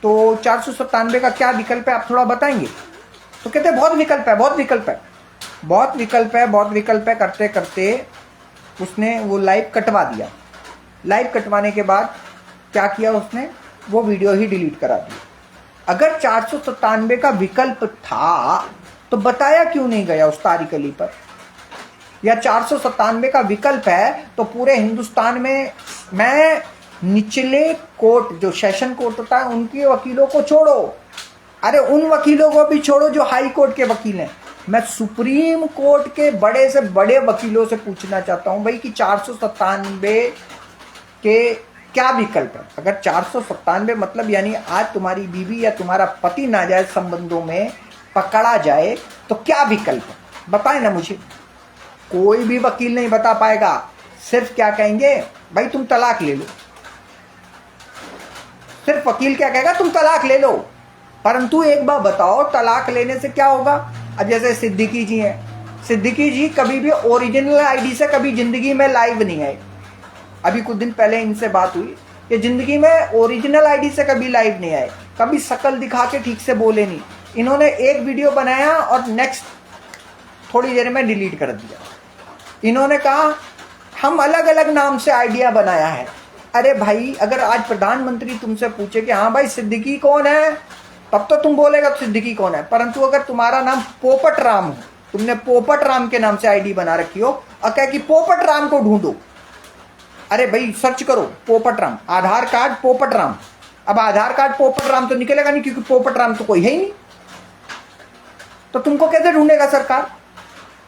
S1: तो 497 का क्या विकल्प है आप थोड़ा बताएंगे? तो कहते हैं बहुत विकल्प है, बहुत विकल्प है, बहुत विकल्प है, बहुत विकल्प है। करते करते उसने वो लाइव कटवा दिया। लाइव कटवाने के बाद क्या किया उसने? वो वीडियो ही डिलीट करा दी। अगर 497 का विकल्प था तो बताया क्यों नहीं गया उस तारिक अली पर? या 497 का विकल्प है तो पूरे हिंदुस्तान में, मैं निचले कोर्ट जो सेशन कोर्ट होता है उनके वकीलों को छोड़ो, अरे उन वकीलों को भी छोड़ो जो हाई कोर्ट के वकील हैं, मैं सुप्रीम कोर्ट के बड़े से बड़े वकीलों से पूछना चाहता हूं भाई कि 497 के क्या विकल्प है? अगर 497 मतलब यानी आज तुम्हारी बीवी या तुम्हारा पति नाजायज संबंधों में पकड़ा जाए तो क्या विकल्प है? बताए ना मुझे। कोई भी वकील नहीं बता पाएगा। सिर्फ क्या कहेंगे? भाई तुम तलाक ले लो। सिर्फ वकील क्या कहेगा? तुम तलाक ले लो। परंतु एक बात बताओ, तलाक लेने से क्या होगा? अब जैसे सिद्दीकी जी हैं, सिद्दीकी जी कभी भी ओरिजिनल आईडी से कभी जिंदगी में लाइव नहीं आए। अभी कुछ दिन पहले इनसे बात हुई कि जिंदगी में ओरिजिनल आईडी से कभी लाइव नहीं आए, कभी शक्ल दिखा के ठीक से बोले नहीं। इन्होंने एक वीडियो बनाया और नेक्स्ट थोड़ी देर में डिलीट कर दिया। इन्होंने कहा हम अलग अलग नाम से आइडिया बनाया है। अरे भाई, अगर आज प्रधानमंत्री तुमसे पूछे कि हाँ भाई सिद्दीकी कौन है, तब तो तुम बोलेगा तो सिद्दीकी कौन है। परंतु अगर तुम्हारा नाम पोपट राम हो, तुमने पोपट राम के नाम से आईडी बना रखी हो और कह कि पोपट राम को ढूंढो, अरे भाई सर्च करो पोपट राम, आधार कार्ड पोपट राम। अब आधार कार्ड पोपट राम तो निकलेगा नहीं, क्योंकि पोपट राम तो कोई है ही नहीं। तो तुमको कैसे ढूंढेगा सरकार?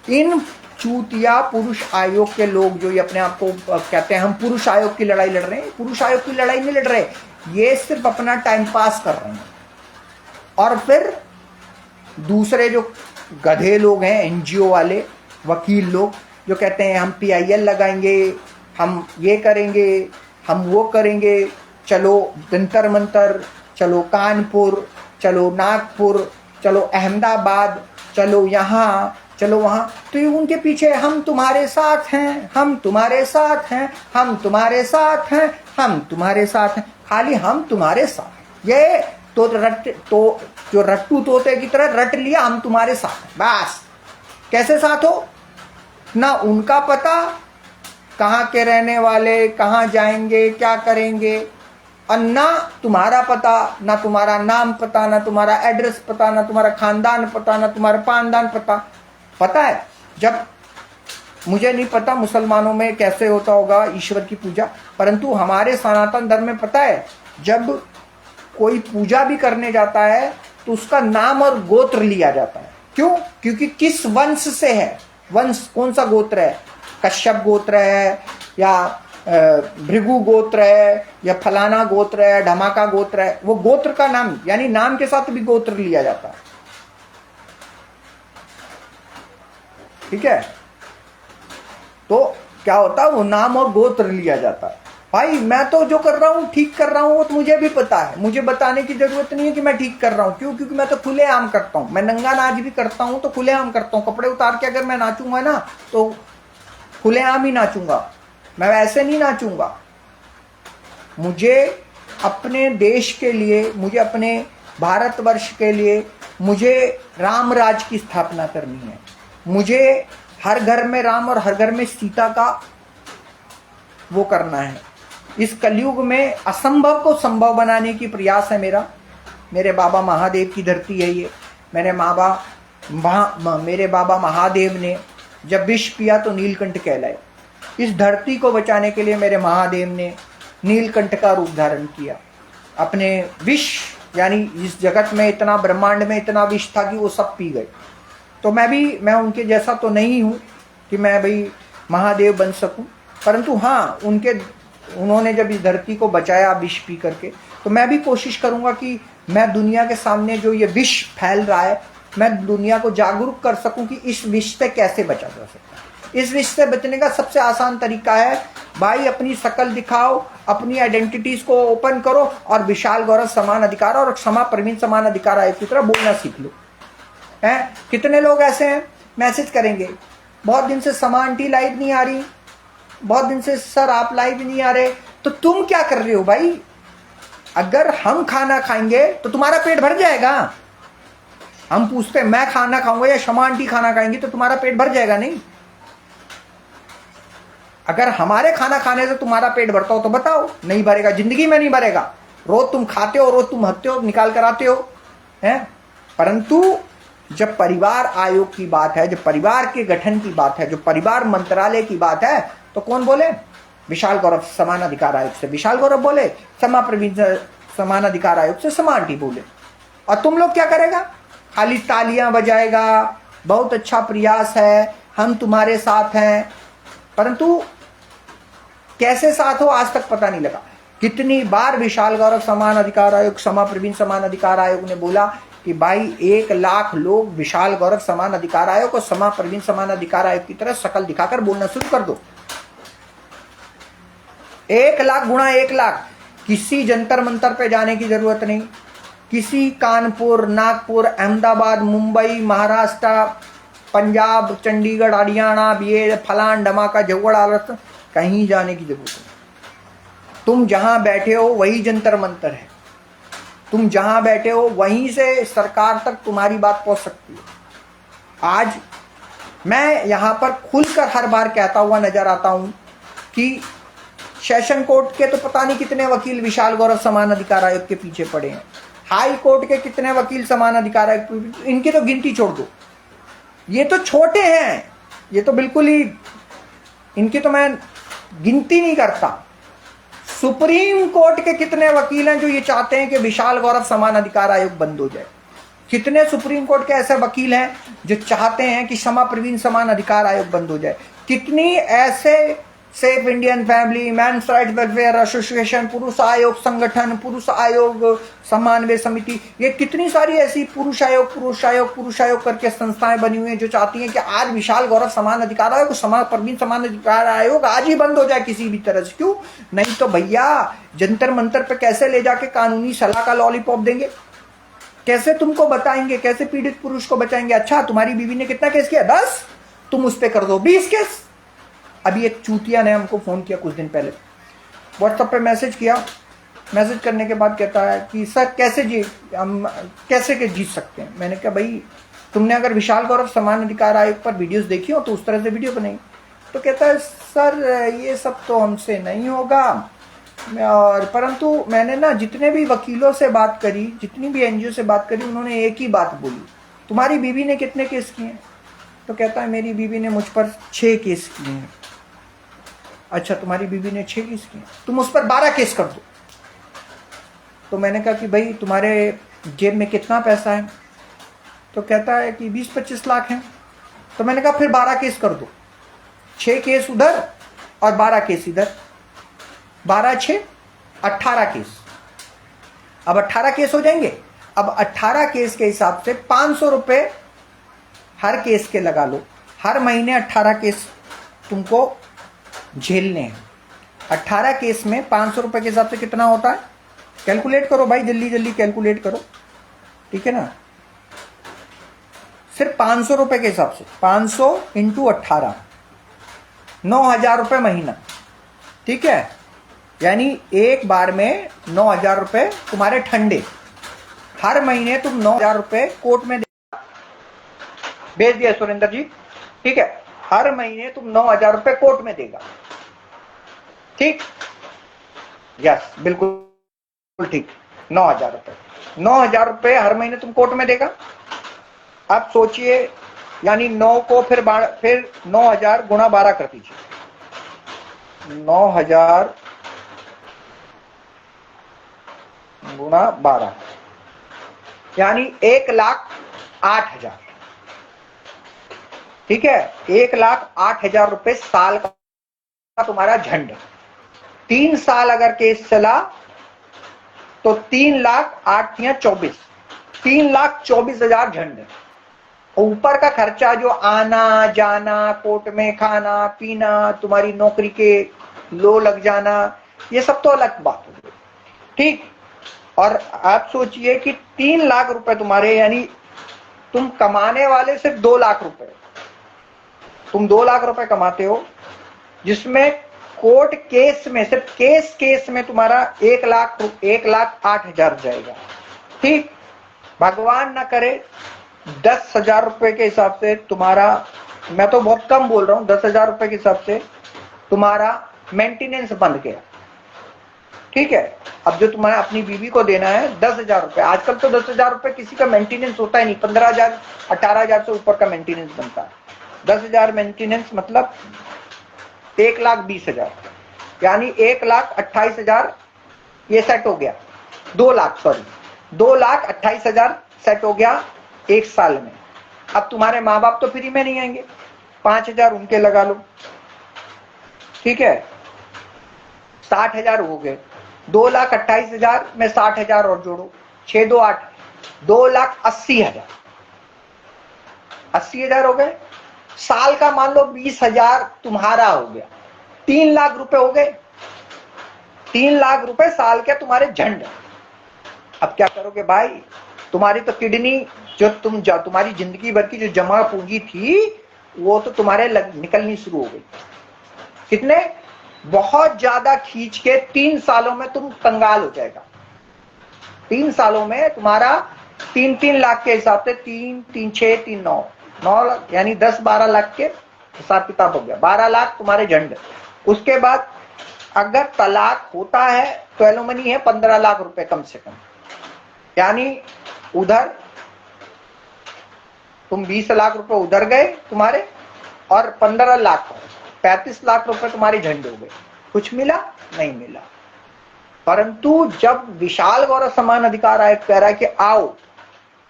S1: इन चूतिया पुरुष आयोग के लोग जो ये अपने आप को कहते हैं हम पुरुष आयोग की लड़ाई लड़ रहे हैं, पुरुष आयोग की लड़ाई नहीं लड़ रहे, ये सिर्फ अपना टाइम पास कर रहे हैं। और फिर दूसरे जो गधे लोग हैं, एनजीओ वाले वकील लोग, जो कहते हैं हम पीआईएल लगाएंगे, हम ये करेंगे, हम वो करेंगे, चलो जंतर मंतर, चलो कानपुर, चलो नागपुर, चलो अहमदाबाद, चलो यहाँ, चलो वहाँ। तो ये उनके पीछे हम तुम्हारे साथ हैं, हम तुम्हारे साथ हैं, हम तुम्हारे साथ हैं, हम तुम्हारे साथ हैं, खाली हम तुम्हारे साथ। ये तो जो रट्टू तोते की तरह रट लिया हम तुम्हारे साथ हैं, बस। कैसे साथ हो? ना उनका पता कहाँ के रहने वाले, कहाँ जाएंगे, क्या करेंगे, और ना तुम्हारा पता, ना तुम्हारा नाम पता, ना तुम्हारा एड्रेस पता, ना तुम्हारा खानदान पता, ना तुम्हारा पानदान पता। पता है, जब मुझे नहीं पता मुसलमानों में कैसे होता होगा ईश्वर की पूजा, परंतु हमारे सनातन धर्म में पता है, जब कोई पूजा भी करने जाता है तो उसका नाम और गोत्र लिया जाता है। क्यों? क्योंकि किस वंश से है, वंश कौन सा गोत्र है, कश्यप गोत्र है या भृगु गोत्र है या फलाना गोत्र है, ढमाका गोत्र है, वो गोत्र का नाम यानी नाम के साथ भी गोत्र लिया जाता है। ठीक है, तो क्या होता है, वो नाम और गोत्र लिया जाता है। भाई मैं तो जो कर रहा हूँ ठीक कर रहा हूँ, वो तो मुझे भी पता है, मुझे बताने की जरूरत नहीं है कि मैं ठीक कर रहा हूँ। क्यों? क्योंकि मैं तो खुलेआम करता हूँ। मैं नंगा नाच भी करता हूँ तो खुलेआम करता हूँ। कपड़े उतार के अगर मैं नाचूंगा ना तो खुलेआम ही नाचूंगा, मैं वैसे नहीं नाचूंगा। मुझे अपने देश के लिए, मुझे अपने भारतवर्ष के लिए, मुझे राम राज की स्थापना करनी है। मुझे हर घर में राम और हर घर में सीता का वो करना है। इस कलयुग में असंभव को संभव बनाने की प्रयास है मेरा। मेरे बाबा महादेव की धरती है ये। मेरे बाबा महादेव ने जब विष पिया तो नीलकंठ कहलाए। इस धरती को बचाने के लिए मेरे महादेव ने नीलकंठ का रूप धारण किया। अपने विष यानी इस जगत में इतना, ब्रह्मांड में इतना विष था कि वो सब पी गए। तो मैं उनके जैसा तो नहीं हूँ कि मैं भाई महादेव बन सकूं, परंतु हाँ उन्होंने जब इस धरती को बचाया विष पी करके, तो मैं भी कोशिश करूंगा कि मैं दुनिया के सामने जो ये विष फैल रहा है, मैं दुनिया को जागरूक कर सकूं कि इस विष से कैसे बचा जा सकता है। इस विष से बचने का सबसे आसान तरीका है भाई, अपनी शकल दिखाओ, अपनी आइडेंटिटीज को ओपन करो और विशाल गौरव समान अधिकार और क्षमा प्रवीण समान अधिकार आयोग की तरह बोलना सीख लो। हैं? कितने लोग ऐसे हैं मैसेज करेंगे, बहुत दिन से समा आंटी लाइव नहीं आ रही, बहुत दिन से सर आप लाइव नहीं आ रहे, तो तुम क्या कर रहे हो भाई? अगर हम खाना खाएंगे तो तुम्हारा पेट भर जाएगा। हम पूछते हैं मैं खाना खाऊंगा या शमा आंटी खाना खाएंगी तो तुम्हारा पेट भर जाएगा? नहीं। अगर हमारे खाना खाने से तुम्हारा पेट भरता हो तो बताओ। नहीं भरेगा, जिंदगी में नहीं भरेगा। रोज तुम खाते हो, रोज तुम हंसते हो, निकाल कर आते हो, हैं? परंतु जब परिवार आयोग की बात है, जब परिवार के गठन की बात है, जो परिवार मंत्रालय की बात है, तो कौन बोले? विशाल गौरव समान अधिकार आयोग से विशाल गौरव बोले, समा प्रवीण समान अधिकार आयोग से समा आंटी बोले। और तुम लोग क्या करेगा? खाली तालियां बजाएगा, बहुत अच्छा प्रयास है, हम तुम्हारे साथ हैं। परंतु कैसे साथ हो आज तक पता नहीं लगा। कितनी बार विशाल गौरव समान अधिकार आयोग, समा प्रवीण समान अधिकार आयोग ने बोला कि भाई 1 लाख लोग विशाल गौरव समान अधिकार आयोग और समा प्रवीण समान अधिकार आयोग की तरह शकल दिखाकर बोलना शुरू कर दो। 1 लाख गुणा 1 लाख। किसी जंतर मंतर पे जाने की जरूरत नहीं। किसी कानपुर, नागपुर, अहमदाबाद, मुंबई, महाराष्ट्र, पंजाब, चंडीगढ़, हरियाणा, ये फलान ढमाका जवड़ कहीं जाने की जरूरत नहीं। तुम जहां बैठे हो वही जंतर मंतर है। तुम जहां बैठे हो वहीं से सरकार तक तुम्हारी बात पहुंच सकती है। आज मैं यहां पर खुलकर हर बार कहता हुआ नजर आता हूं कि सेशन कोर्ट के तो पता नहीं कितने वकील विशाल गौरव समान अधिकार आयोग के पीछे पड़े हैं। हाई कोर्ट के कितने वकील समान अधिकार आयोग, इनकी तो गिनती छोड़ दो। ये तो छोटे हैं, ये तो बिल्कुल ही, इनकी तो मैं गिनती नहीं करता। सुप्रीम कोर्ट के कितने वकील हैं जो ये चाहते हैं कि विशाल गौरव समान अधिकार आयोग बंद हो जाए? कितने सुप्रीम कोर्ट के ऐसे वकील हैं जो चाहते हैं कि समा प्रवीण समान अधिकार आयोग बंद हो जाए? कितनी ऐसे save Indian family, men's right welfare association, पुरुष आयोग संगठन, पुरुष आयोग समन्वय समिति, ये कितनी सारी ऐसी पुरुष आयोग करके संस्थाएं बनी हुई हैं जो चाहती हैं कि आज विशाल गौरव समान अधिकार आयोग, समा प्रवीण समान अधिकार आयोग आज ही बंद हो जाए किसी भी तरह से। क्यों? नहीं तो भैया जंतर मंतर पे कैसे ले जाके कानूनी सलाह का लॉलीपॉप देंगे? कैसे तुमको बताएंगे? कैसे पीड़ित पुरुष को बचाएंगे? अच्छा तुम्हारी बीवी ने कितना केस किया? 10, तुम उस पर कर दो 20 केस। अभी एक चूतिया ने हमको फ़ोन किया कुछ दिन पहले, व्हाट्सएप पे मैसेज किया। मैसेज करने के बाद कहता है कि सर हम कैसे के जीत सकते हैं? मैंने कहा भाई तुमने अगर विशाल गौरव समान अधिकार आयोग पर वीडियोस देखी हो तो उस तरह से वीडियो बनाई। तो कहता है सर ये सब तो हमसे नहीं होगा, और परंतु मैंने ना जितने भी वकीलों से बात करी, जितनी भी एनजीओ से बात करी, उन्होंने एक ही बात बोली, तुम्हारी बीवी ने कितने केस किए हैं? तो कहता है मेरी बीवी ने मुझ पर 6 केस किए हैं। अच्छा तुम्हारी बीवी ने 6 केस किए, तुम उस पर 12 केस कर दो। तो मैंने कहा कि भाई तुम्हारे जेब में कितना पैसा है? तो कहता है कि 20-25 लाख हैं। तो मैंने कहा फिर 12 केस कर दो, 6 केस उधर और 12 केस इधर। 12 6 18 केस। अब 18 केस हो जाएंगे। अब 18 केस के हिसाब से 500 रुपये हर केस के लगा लो। हर महीने 18 केस तुमको झेलने हैं। 18 केस में 500 रुपये के हिसाब से कितना होता है? कैलकुलेट करो भाई, जल्दी जल्दी कैलकुलेट करो, ठीक है ना। सिर्फ 500 रुपये के हिसाब से 500 इंटू 18, 9,000 रुपये महीना, ठीक है। यानी एक बार में 9,000 रुपये तुम्हारे ठंडे। हर महीने तुम 9,000 रुपये कोर्ट में भेज दिया सुरेंद्र जी, ठीक है। हर महीने तुम 9,000 रुपये कोर्ट में देगा, ठीक। यस, बिल्कुल ठीक। 9,000 रुपये, 9,000 रुपये हर महीने तुम कोर्ट में देगा। अब सोचिए, यानी 9 को फिर 9,000 गुणा 12 कर दीजिए। 9,000 गुणा 12 यानी 1,08,000, ठीक है। 1,08,000 रुपये साल का तुम्हारा झंड। 3 साल अगर केस चला तो 3,08,000 या 24, 3,24,000 झंड। ऊपर का खर्चा जो आना जाना, कोर्ट में खाना पीना, तुम्हारी नौकरी के लो लग जाना, ये सब तो अलग बात हो गई, ठीक। और आप सोचिए कि 3 लाख रुपए तुम्हारे, यानी तुम कमाने वाले सिर्फ 2 लाख रुपए, तुम 2 लाख रुपए कमाते हो, जिसमें कोर्ट केस में, सिर्फ केस में तुम्हारा 1,08,000 जाएगा, ठीक। भगवान ना करे 10,000 रुपए के हिसाब से तुम्हारा, मैं तो बहुत कम बोल रहा हूं, 10,000 रुपए के हिसाब से तुम्हारा मेंटेनेंस बंद गया, ठीक है। अब जो तुम्हारा अपनी बीवी को देना है 10,000 रुपए, आजकल तो 10,000 रुपए किसी का मेंटेनेंस होता ही नहीं, 15,000 18,000 से ऊपर का मेंटेनेंस बनता है। 10,000 मेंटेनेंस मतलब 1,20,000, यानी 1,28,000 ये सेट हो गया। 2,28,000 सेट हो गया एक साल में। अब तुम्हारे माँ बाप तो फ्री में नहीं आएंगे, 5,000 उनके लगा लो, ठीक है। 60,000 हो गए। 2,28,000 में 60,000 और जोड़ो, 6 2 8, 2,80,000, 80,000 हो गए। साल का मान लो 20,000 तुम्हारा हो गया, 3 लाख रुपए हो गए। 3 लाख रुपए साल के तुम्हारे झंड। अब क्या करोगे भाई? तुम्हारी तो किडनी जो तुम्हारी जिंदगी भर की जो जमा पूंजी थी वो तो तुम्हारे निकलनी शुरू हो गई। कितने? बहुत ज्यादा खींच के 3 सालों में तुम कंगाल हो जाएगा। 3 सालों में तुम्हारा 3-3 लाख के हिसाब से 3 6 3 9 यानी 10-12 लाख के हिसाब किताब हो गया। 12 लाख तुम्हारे झंड। उसके बाद अगर तलाक होता है तो एलोमनी है 15 लाख रुपए कम से कम, यानी उधर तुम 20 लाख रुपए उधर गए तुम्हारे, और 15 लाख 35 लाख रुपए तुम्हारे झंड हो गए। कुछ मिला? नहीं मिला। परंतु जब विशाल गौरव समान अधिकार आयोग कह रहा है कि आओ,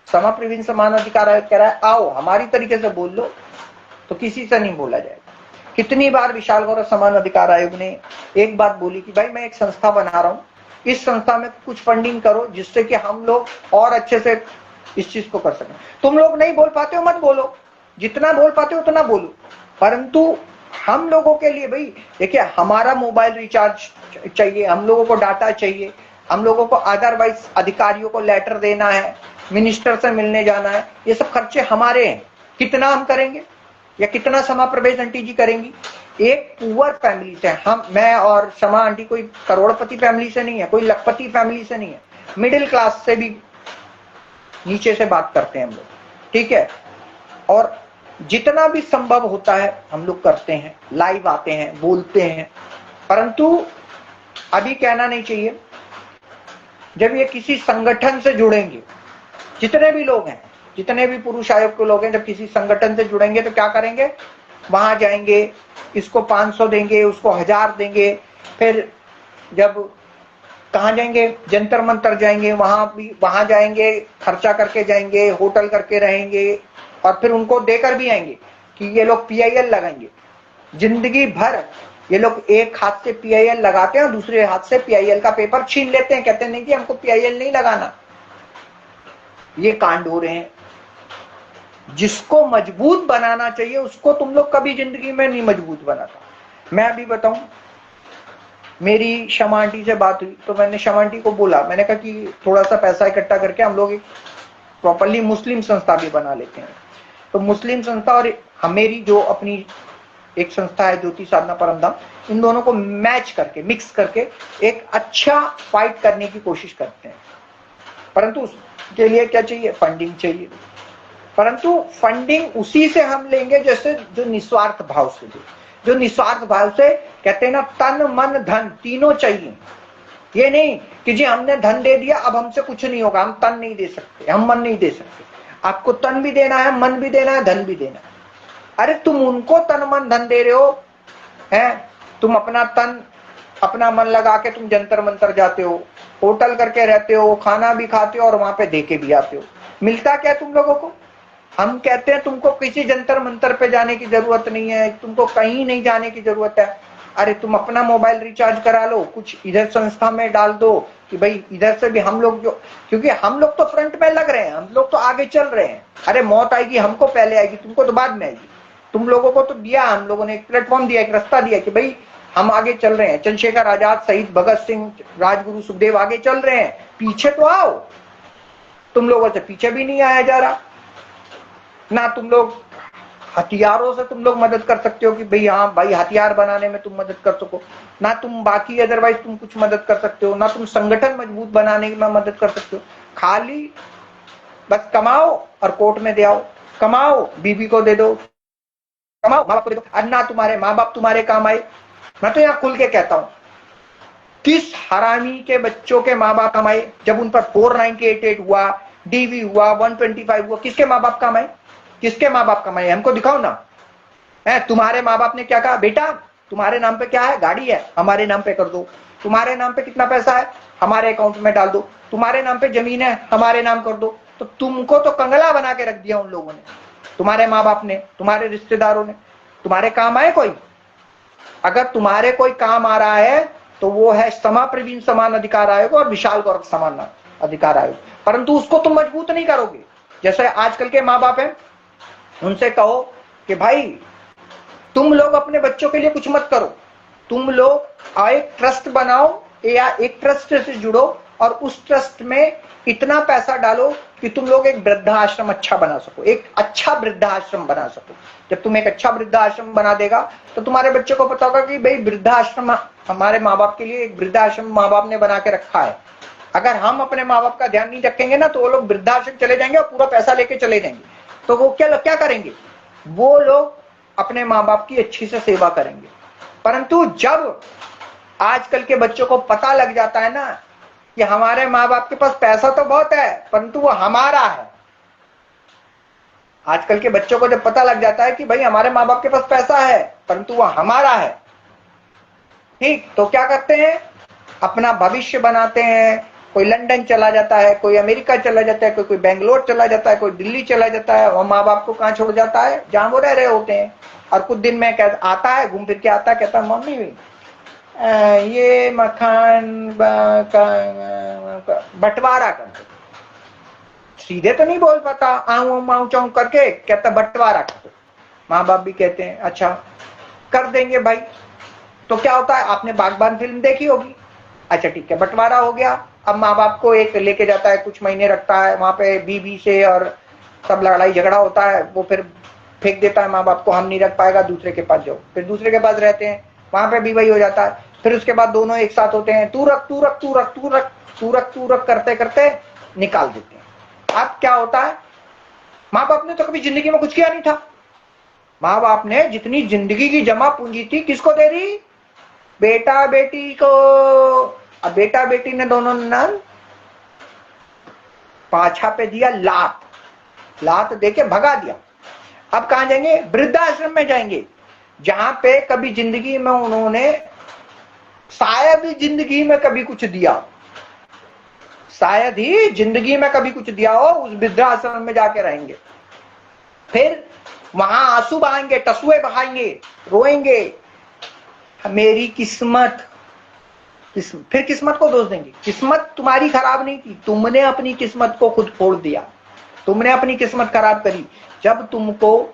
S1: समा प्रवीण समान अधिकार आयोग कह रहा है आओ हमारी तरीके से बोल लो, तो किसी से नहीं बोला जाएगा। कितनी बार विशाल गौरव समान अधिकार आयोग ने एक बात बोली कि भाई मैं एक संस्था बना रहा हूं, इस संस्था में कुछ फंडिंग करो जिससे कि हम लोग और अच्छे से इस चीज को कर सकें। तुम लोग नहीं बोल पाते हो मत बोलो, जितना बोल पाते हो उतना बोलो, परंतु हम लोगों के लिए भाई देखिए, हमारा मोबाइल रिचार्ज चाहिए, हम लोगों को डाटा चाहिए, हम लोगों को अदरवाइज अधिकारियों को लेटर देना है, मिनिस्टर से मिलने जाना है, ये सब खर्चे हमारे हैं। कितना हम करेंगे या कितना समा प्रवेश आंटी जी करेंगी? एक पुअर फैमिली से मैं और समा आंटी कोई करोड़पति फैमिली से नहीं है, कोई लखपति फैमिली से नहीं है, मिडिल क्लास से भी नीचे से बात करते हैं हम लोग, ठीक है। और जितना भी संभव होता है हम लोग करते हैं, लाइव आते हैं, बोलते हैं, परंतु अभी कहना नहीं चाहिए। जब ये किसी संगठन से जुड़ेंगे, जितने भी लोग हैं, जितने भी पुरुष आयोग के लोग हैं, जब किसी संगठन से जुड़ेंगे तो क्या करेंगे? वहां जाएंगे, इसको 500 देंगे, उसको 1000 देंगे, फिर जब कहाँ जाएंगे? जंतर मंतर जाएंगे, वहां जाएंगे, खर्चा करके जाएंगे, होटल करके रहेंगे, और फिर उनको देकर भी आएंगे कि ये लोग PIL लगाएंगे। जिंदगी भर ये लोग एक हाथ से PIL लगाते हैं और दूसरे हाथ से PIL का पेपर छीन लेते हैं, कहते हैं नहीं कि हमको PIL नहीं लगाना। ये कांड हो रहे हैं। जिसको मजबूत बनाना चाहिए उसको तुम लोग कभी जिंदगी में नहीं मजबूत बनाता। मैं अभी बताऊं, मेरी शमा आंटी से बात हुई तो मैंने शमा आंटी को बोला, मैंने कहा कि थोड़ा सा पैसा इकट्ठा करके हम लोग एक प्रॉपरली मुस्लिम संस्था भी बना लेते हैं। तो मुस्लिम संस्था और मेरी जो अपनी एक संस्था है ज्योति साधना परमधाम, इन दोनों को मैच करके मिक्स करके एक अच्छा फाइट करने की कोशिश करते हैं। परंतु उसके लिए क्या चाहिए? फंडिंग चाहिए। परंतु फंडिंग उसी से हम लेंगे जैसे जो निस्वार्थ भाव से दे, जो निस्वार्थ भाव से कहते हैं ना, तन मन धन तीनों चाहिए। ये नहीं कि जी हमने धन दे दिया अब हमसे कुछ नहीं होगा, हम तन नहीं दे सकते, हम मन नहीं दे सकते। आपको तन भी देना है, मन भी देना है, धन भी देना है। अरे तुम उनको तन मन धन दे रहे हो, हैं? तुम अपना तन अपना मन लगा के तुम जंतर मंतर जाते हो, होटल करके रहते हो, खाना भी खाते हो और वहां पे देके भी आते हो। मिलता क्या तुम लोगों को? हम कहते हैं तुमको किसी जंतर मंतर पे जाने की जरूरत नहीं है, तुमको कहीं नहीं जाने की जरूरत है। अरे तुम अपना मोबाइल रिचार्ज करा लो, कुछ इधर संस्था में डाल दो कि भाई इधर से भी हम लोग जो, क्योंकि हम लोग तो फ्रंट में लग रहे हैं, हम लोग तो आगे चल रहे हैं। अरे मौत आएगी हमको पहले आएगी, तुमको तो बाद में आएगी। तुम लोगों को तो दिया, हम लोगों ने एक प्लेटफॉर्म दिया, एक रास्ता दिया कि भाई हम आगे चल रहे हैं। चंद्रशेखर आजाद, शहीद भगत सिंह, राजगुरु सुखदेव आगे चल रहे हैं, पीछे तो आओ। तुम लोगों से पीछे भी नहीं आया जा रहा। ना तुम लोग हथियारों से तुम लोग मदद कर सकते हो कि भाई हाँ भाई हथियार बनाने में तुम मदद कर सको, ना तुम बाकी अदरवाइज तुम कुछ मदद कर सकते हो, ना तुम संगठन मजबूत बनाने में मदद कर सकते हो। खाली बस कमाओ और कोर्ट में दे आओ, कमाओ बीबी को दे दो, कमाओ माँ बाप को दे दो, और ना तुम्हारे माँ बाप तुम्हारे काम आए। मैं तो यहाँ खुल के कहता हूँ, किस हरामी के बच्चों के माँ बाप काम आए? जब उन पर 4988 हुआ, DV हुआ, 125 हुआ, किसके माँ बाप काम आए? किसके माँ बाप कमाए? हमको दिखाओ ना। है तुम्हारे माँ बाप ने क्या कहा? बेटा तुम्हारे नाम पे क्या है? गाड़ी है, हमारे नाम पे कर दो। तुम्हारे नाम पे कितना पैसा है? हमारे अकाउंट में डाल दो। तुम्हारे नाम पे जमीन है, हमारे नाम कर दो। तो तुमको तो कंगला बना के रख दिया उन लोगों ने, तुम्हारे माँ बाप ने, तुम्हारे रिश्तेदारों ने। तुम्हारे काम आए कोई? अगर तुम्हारे कोई काम आ रहा है तो वो है समा प्रवीण समान अधिकार आयोग और विशाल गौरव समान अधिकार आयोग। परंतु उसको तुम मजबूत नहीं करोगे। जैसे आजकल के माँ बाप हैं, उनसे कहो कि भाई तुम लोग अपने बच्चों के लिए कुछ मत करो, तुम लोग एक ट्रस्ट बनाओ या एक ट्रस्ट से जुड़ो और उस ट्रस्ट में इतना पैसा डालो कि तुम लोग एक वृद्धाश्रम अच्छा बना सको, एक अच्छा वृद्धाश्रम बना सको। जब तुम एक अच्छा वृद्धाश्रम बना देगा तो तुम्हारे बच्चों को पता होगा कि भाई वृद्धाश्रम हमारे माँ बाप के लिए एक वृद्धाश्रम माँ बाप ने बना के रखा है। अगर हम अपने माँ बाप का ध्यान नहीं रखेंगे ना तो वो लोग वृद्धाश्रम चले जाएंगे और पूरा पैसा लेके चले जाएंगे। तो वो क्या करेंगे? वो लोग अपने माँ बाप की अच्छी से सेवा करेंगे। परंतु जब आजकल के बच्चों को पता लग जाता है ना कि हमारे माँ बाप के पास पैसा तो बहुत है परंतु वो हमारा है, आजकल के बच्चों को जब पता लग जाता है कि भाई हमारे माँ बाप के पास पैसा है परंतु वो हमारा है, ठीक, तो क्या करते हैं? अपना भविष्य बनाते हैं। कोई लंदन चला जाता है, कोई अमेरिका चला जाता है, कोई बेंगलोर चला जाता है, कोई दिल्ली चला जाता है और माँ बाप को कहाँ छोड़ जाता है? जहां वो रह रहे होते हैं। और कुछ दिन में आता है, घूम फिर के आता है, कहता है मम्मी ये मकान बंटवारा कर दो। सीधे तो नहीं बोल पाता, आऊ चाऊ करके कहता बंटवारा कर दो। माँ बाप भी कहते हैं अच्छा कर देंगे भाई। तो क्या होता है? आपने बागबान फिल्म देखी होगी। अच्छा ठीक है, बंटवारा हो गया। अब माँ बाप को एक लेके जाता है, कुछ महीने रखता है, वहां पे बीबी से और सब लड़ाई झगड़ा होता है। वो फिर फेंक देता है माँ बाप को, हम नहीं रख पाएगा, दूसरे के पास जाओ। फिर दूसरे के पास रहते हैं, वहां पे भी वही हो जाता है। फिर उसके बाद दोनों एक साथ होते हैं, तू रख तू रख तू रख तू रख तू रख तू रख करते करते निकाल देते हैं। अब क्या होता है? माँ बाप ने तो कभी जिंदगी में कुछ किया नहीं था। माँ बाप ने जितनी जिंदगी की जमा पूंजी थी किसको दे रही? बेटा बेटी को। अब बेटा बेटी ने दोनों ने पाछा पे दिया लात, लात देके भगा दिया। अब कहां जाएंगे? वृद्धाश्रम में जाएंगे, जहां पे कभी जिंदगी में उन्होंने शायद ही जिंदगी में कभी कुछ दिया, शायद ही जिंदगी में कभी कुछ दिया हो। उस वृद्धाश्रम में जाके रहेंगे, फिर वहां आंसू बहाएंगे, टसुए बहाएंगे, रोएंगे, मेरी किस्मत, फिर किस्मत को दोष देंगे। किस्मत तुम्हारी खराब नहीं थी, तुमने अपनी किस्मत को खुद फोड़ दिया, तुमने अपनी किस्मत खराब करी। जब तुमको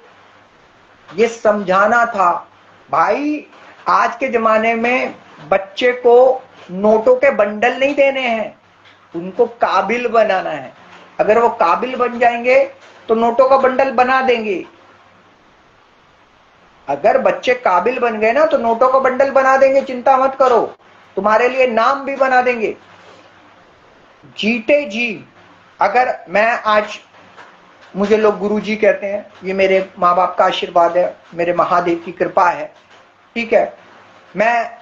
S1: ये समझाना था, भाई आज के जमाने में बच्चे को नोटों के बंडल नहीं देने हैं, उनको काबिल बनाना है। अगर वो काबिल बन जाएंगे तो नोटों का बंडल बना देंगे। अगर बच्चे काबिल बन गए ना तो नोटों का बंडल बना देंगे, चिंता मत करो, तुम्हारे लिए नाम भी बना देंगे। जीते जी अगर मैं आज, मुझे लोग गुरुजी कहते हैं, ये मेरे माँ बाप का आशीर्वाद है, मेरे महादेव की कृपा है, ठीक है। मैं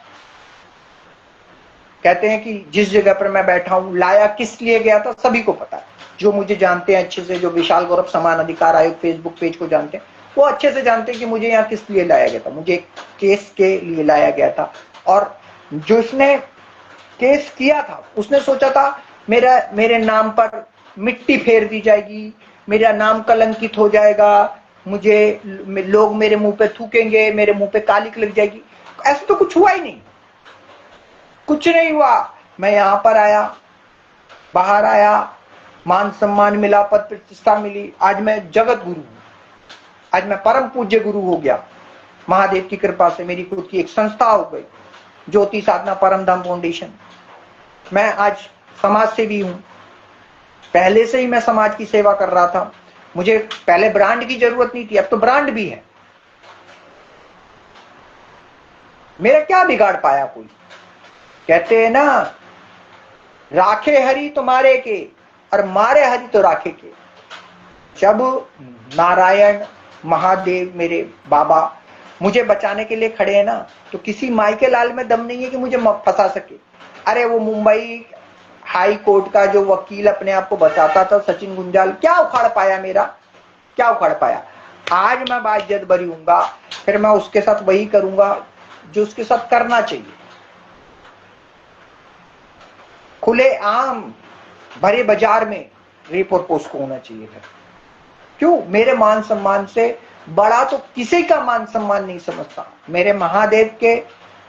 S1: कहते हैं कि जिस जगह पर मैं बैठा हूं, लाया किस लिए गया था, सभी को पता है। जो मुझे जानते हैं अच्छे से, जो विशाल गौरव समान अधिकार आयोग फेसबुक पेज को जानते हैं, वो अच्छे से जानते हैं कि मुझे यहाँ किस लिए लाया गया था। मुझे एक केस के लिए लाया गया था, और जो इसने केस किया था उसने सोचा था मेरे नाम पर मिट्टी फेर दी जाएगी, मेरा नाम कलंकित हो जाएगा, मुझे लोग मेरे मुंह पे थूकेंगे, मेरे मुंह पे कालिक लग जाएगी। ऐसा तो कुछ हुआ ही नहीं, कुछ नहीं हुआ। मैं यहां पर आया, बाहर आया, मान सम्मान मिला, पद प्रतिष्ठा मिली, आज मैं जगत गुरु हूं, आज मैं परम पूज्य गुरु हो गया। महादेव की कृपा से मेरी खुद की एक संस्था हो गई, ज्योति साधना परम धाम फाउंडेशन। मैं आज समाज सेवी हूं, पहले से ही मैं समाज की सेवा कर रहा था। मुझे पहले ब्रांड की जरूरत नहीं थी, अब तो ब्रांड भी है। मेरा क्या बिगाड़ पाया कोई? कहते हैं ना, राखे हरि तो मारे के, और मारे हरि तो राखे के। जब नारायण महादेव मेरे बाबा मुझे बचाने के लिए खड़े हैं ना, तो किसी माई के लाल में दम नहीं है कि मुझे फंसा सके। अरे वो मुंबई हाई कोर्ट का जो वकील अपने आप को बताता था, सचिन गुंजाल, क्या उखाड़ पाया मेरा, क्या उखाड़ पाया? आज मैं बाइज्जत बरी हूंगा, फिर मैं उसके साथ वही करूंगा जो उसके साथ करना चाहिए। खुले आम भरे बाजार में रेप और पोस्को होना चाहिए था। क्यों? मेरे मान सम्मान से बड़ा तो किसी का मान सम्मान नहीं समझता। मेरे महादेव के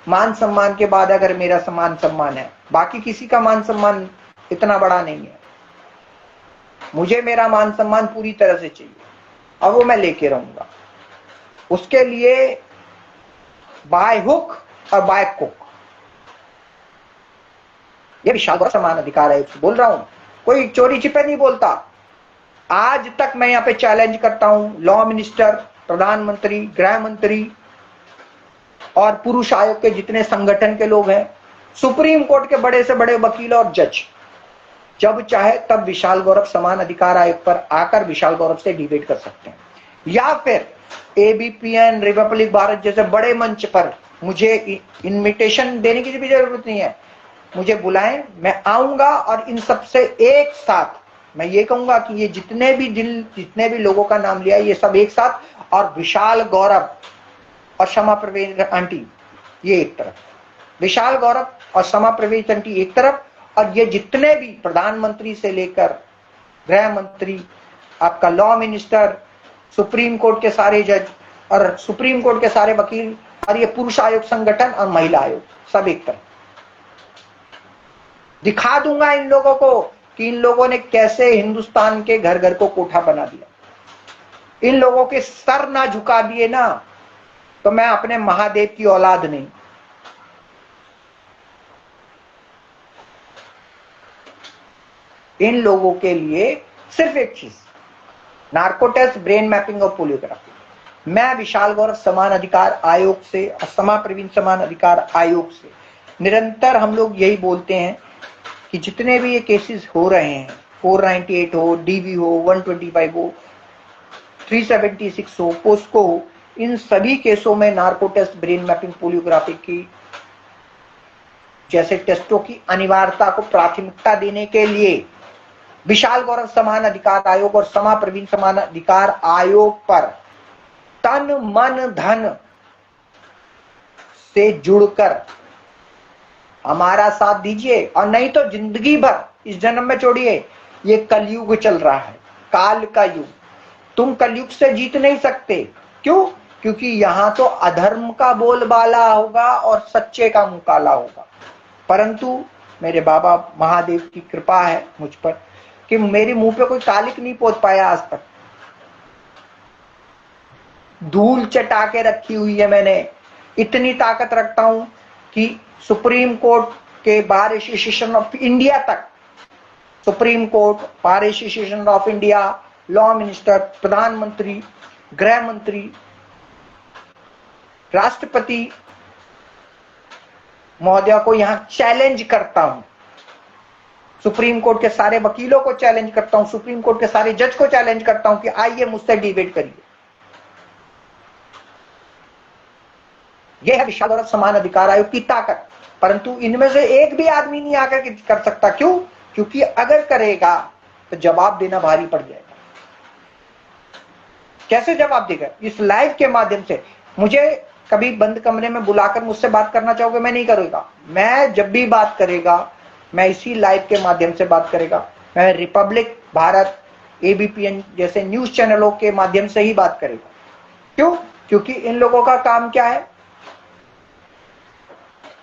S1: मान सम्मान के बाद अगर मेरा मान सम्मान है, बाकी किसी का मान सम्मान इतना बड़ा नहीं है। मुझे मेरा मान सम्मान पूरी तरह से चाहिए, और वो मैं लेके रहूंगा। उसके लिए बाय हुक और बाय कुक, ये विशाल गौरव समान अधिकार है, बोल रहा हूं, कोई चोरी छिपे नहीं बोलता। आज तक मैं यहाँ पे चैलेंज करता हूं लॉ मिनिस्टर, प्रधानमंत्री, गृह मंत्री और पुरुष आयोग के जितने संगठन के लोग हैं, सुप्रीम कोर्ट के बड़े से बड़े वकील और जज, जब चाहे तब विशाल गौरव समान अधिकार आयोग पर आकर विशाल गौरव से डिबेट कर सकते हैं, या फिर एबीपीएन, रिपब्लिक भारत जैसे बड़े मंच पर मुझे इनविटेशन देने की भी जरूरत नहीं है। मुझे बुलाएं, मैं आऊंगा, और इन सबसे एक साथ मैं ये कहूंगा कि ये जितने भी लोगों का नाम लिया, ये सब एक साथ, और विशाल गौरव और क्षमा प्रवेश आंटी ये एक तरफ, विशाल गौरव और क्षमा प्रवेश आंटी एक तरफ, और ये जितने भी प्रधानमंत्री से लेकर गृह मंत्री, आपका लॉ मिनिस्टर, सुप्रीम कोर्ट के सारे जज और सुप्रीम कोर्ट के सारे वकील, और ये पुरुष आयोग संगठन और महिला आयोग, सब एक तरफ। दिखा दूंगा इन लोगों को कि इन लोगों ने कैसे हिंदुस्तान के घर घर को कोठा बना दिया। इन लोगों के सर ना झुका दिए ना, तो मैं अपने महादेव की औलाद नहीं। इन लोगों के लिए सिर्फ एक चीज, नार्को टेस्ट, ब्रेन मैपिंग और पोलियोग्राफी। मैं विशाल गौरव समान अधिकार आयोग से, असमा प्रवीण समान अधिकार आयोग से निरंतर हम लोग यही बोलते हैं कि जितने भी ये केसेस हो रहे हैं, 498 हो, डीवी हो, 125 हो, 376 हो, पोस्को हो, इन सभी केसों में narco test, brain mapping, polygraphy की जैसे टेस्टों की अनिवार्यता को प्राथमिकता देने के लिए विशाल गौरव समान अधिकार आयोग और समा प्रवीण समान अधिकार आयोग पर तन मन धन से जुड़कर हमारा साथ दीजिए, और नहीं तो जिंदगी भर इस जन्म में छोड़िए। ये कलयुग चल रहा है, काल का युग, तुम कलयुग से जीत नहीं सकते। क्यों? क्योंकि यहां तो अधर्म का बोलबाला होगा और सच्चे का मुंह काला होगा। परंतु मेरे बाबा महादेव की कृपा है मुझ पर कि मेरे मुंह पे कोई कालिक नहीं पोत पाया आज तक। धूल चटा के रखी हुई है मैंने। इतनी ताकत रखता हूं कि सुप्रीम कोर्ट के बार एसोसिएशन ऑफ इंडिया तक, supreme court, bar association of India, law minister, प्रधानमंत्री, गृह मंत्री, राष्ट्रपति महोदय को यहां चैलेंज करता हूं। सुप्रीम कोर्ट के सारे वकीलों को चैलेंज करता हूं, सुप्रीम कोर्ट के सारे जज को चैलेंज करता हूं कि आइए मुझसे डिबेट करिए। यह है विशाल औरत समान अधिकार आयोग की ताकत। परंतु इनमें से एक भी आदमी नहीं आकर के कर सकता। क्यों? क्योंकि अगर करेगा तो जवाब देना भारी पड़ जाएगा। कैसे जवाब देगा? इस लाइव के माध्यम से। मुझे कभी बंद कमरे में बुलाकर मुझसे बात करना चाहोगे, मैं नहीं करूंगा। मैं जब भी बात करेगा मैं इसी लाइव के माध्यम से बात करेगा। मैं रिपब्लिक भारत, एबीपीएन जैसे न्यूज चैनलों के माध्यम से ही बात करेगा। क्यों? क्योंकि इन लोगों का काम क्या है?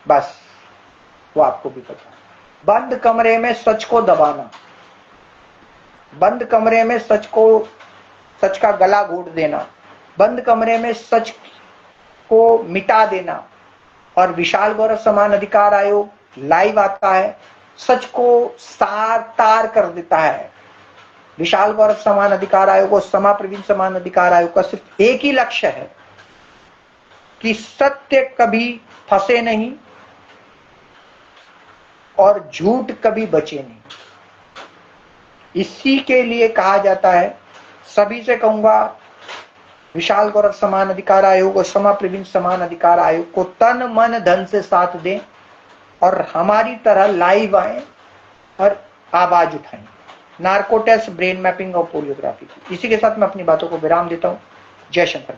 S1: बस वो आपको भी पता है। बंद कमरे में सच को दबाना, बंद कमरे में सच का गला घोट देना, बंद कमरे में सच को मिटा देना। और विशाल गौरव समान अधिकार आयोग लाइव आता है, सच को सार तार कर देता है। विशाल गौरव समान अधिकार आयोग और समा प्रवीण समान अधिकार आयोग का सिर्फ एक ही लक्ष्य है कि सत्य कभी फंसे नहीं और झूठ कभी बचे नहीं। इसी के लिए कहा जाता है, सभी से कहूंगा, विशाल गौरव समान अधिकार आयोग और समा प्रवीण समान अधिकार आयोग को तन मन धन से साथ दें और हमारी तरह लाइव आए और आवाज उठाएं। नार्को टेस्ट, ब्रेन मैपिंग और पोलियोग्राफी। इसी के साथ मैं अपनी बातों को विराम देता हूं। जय शंकर।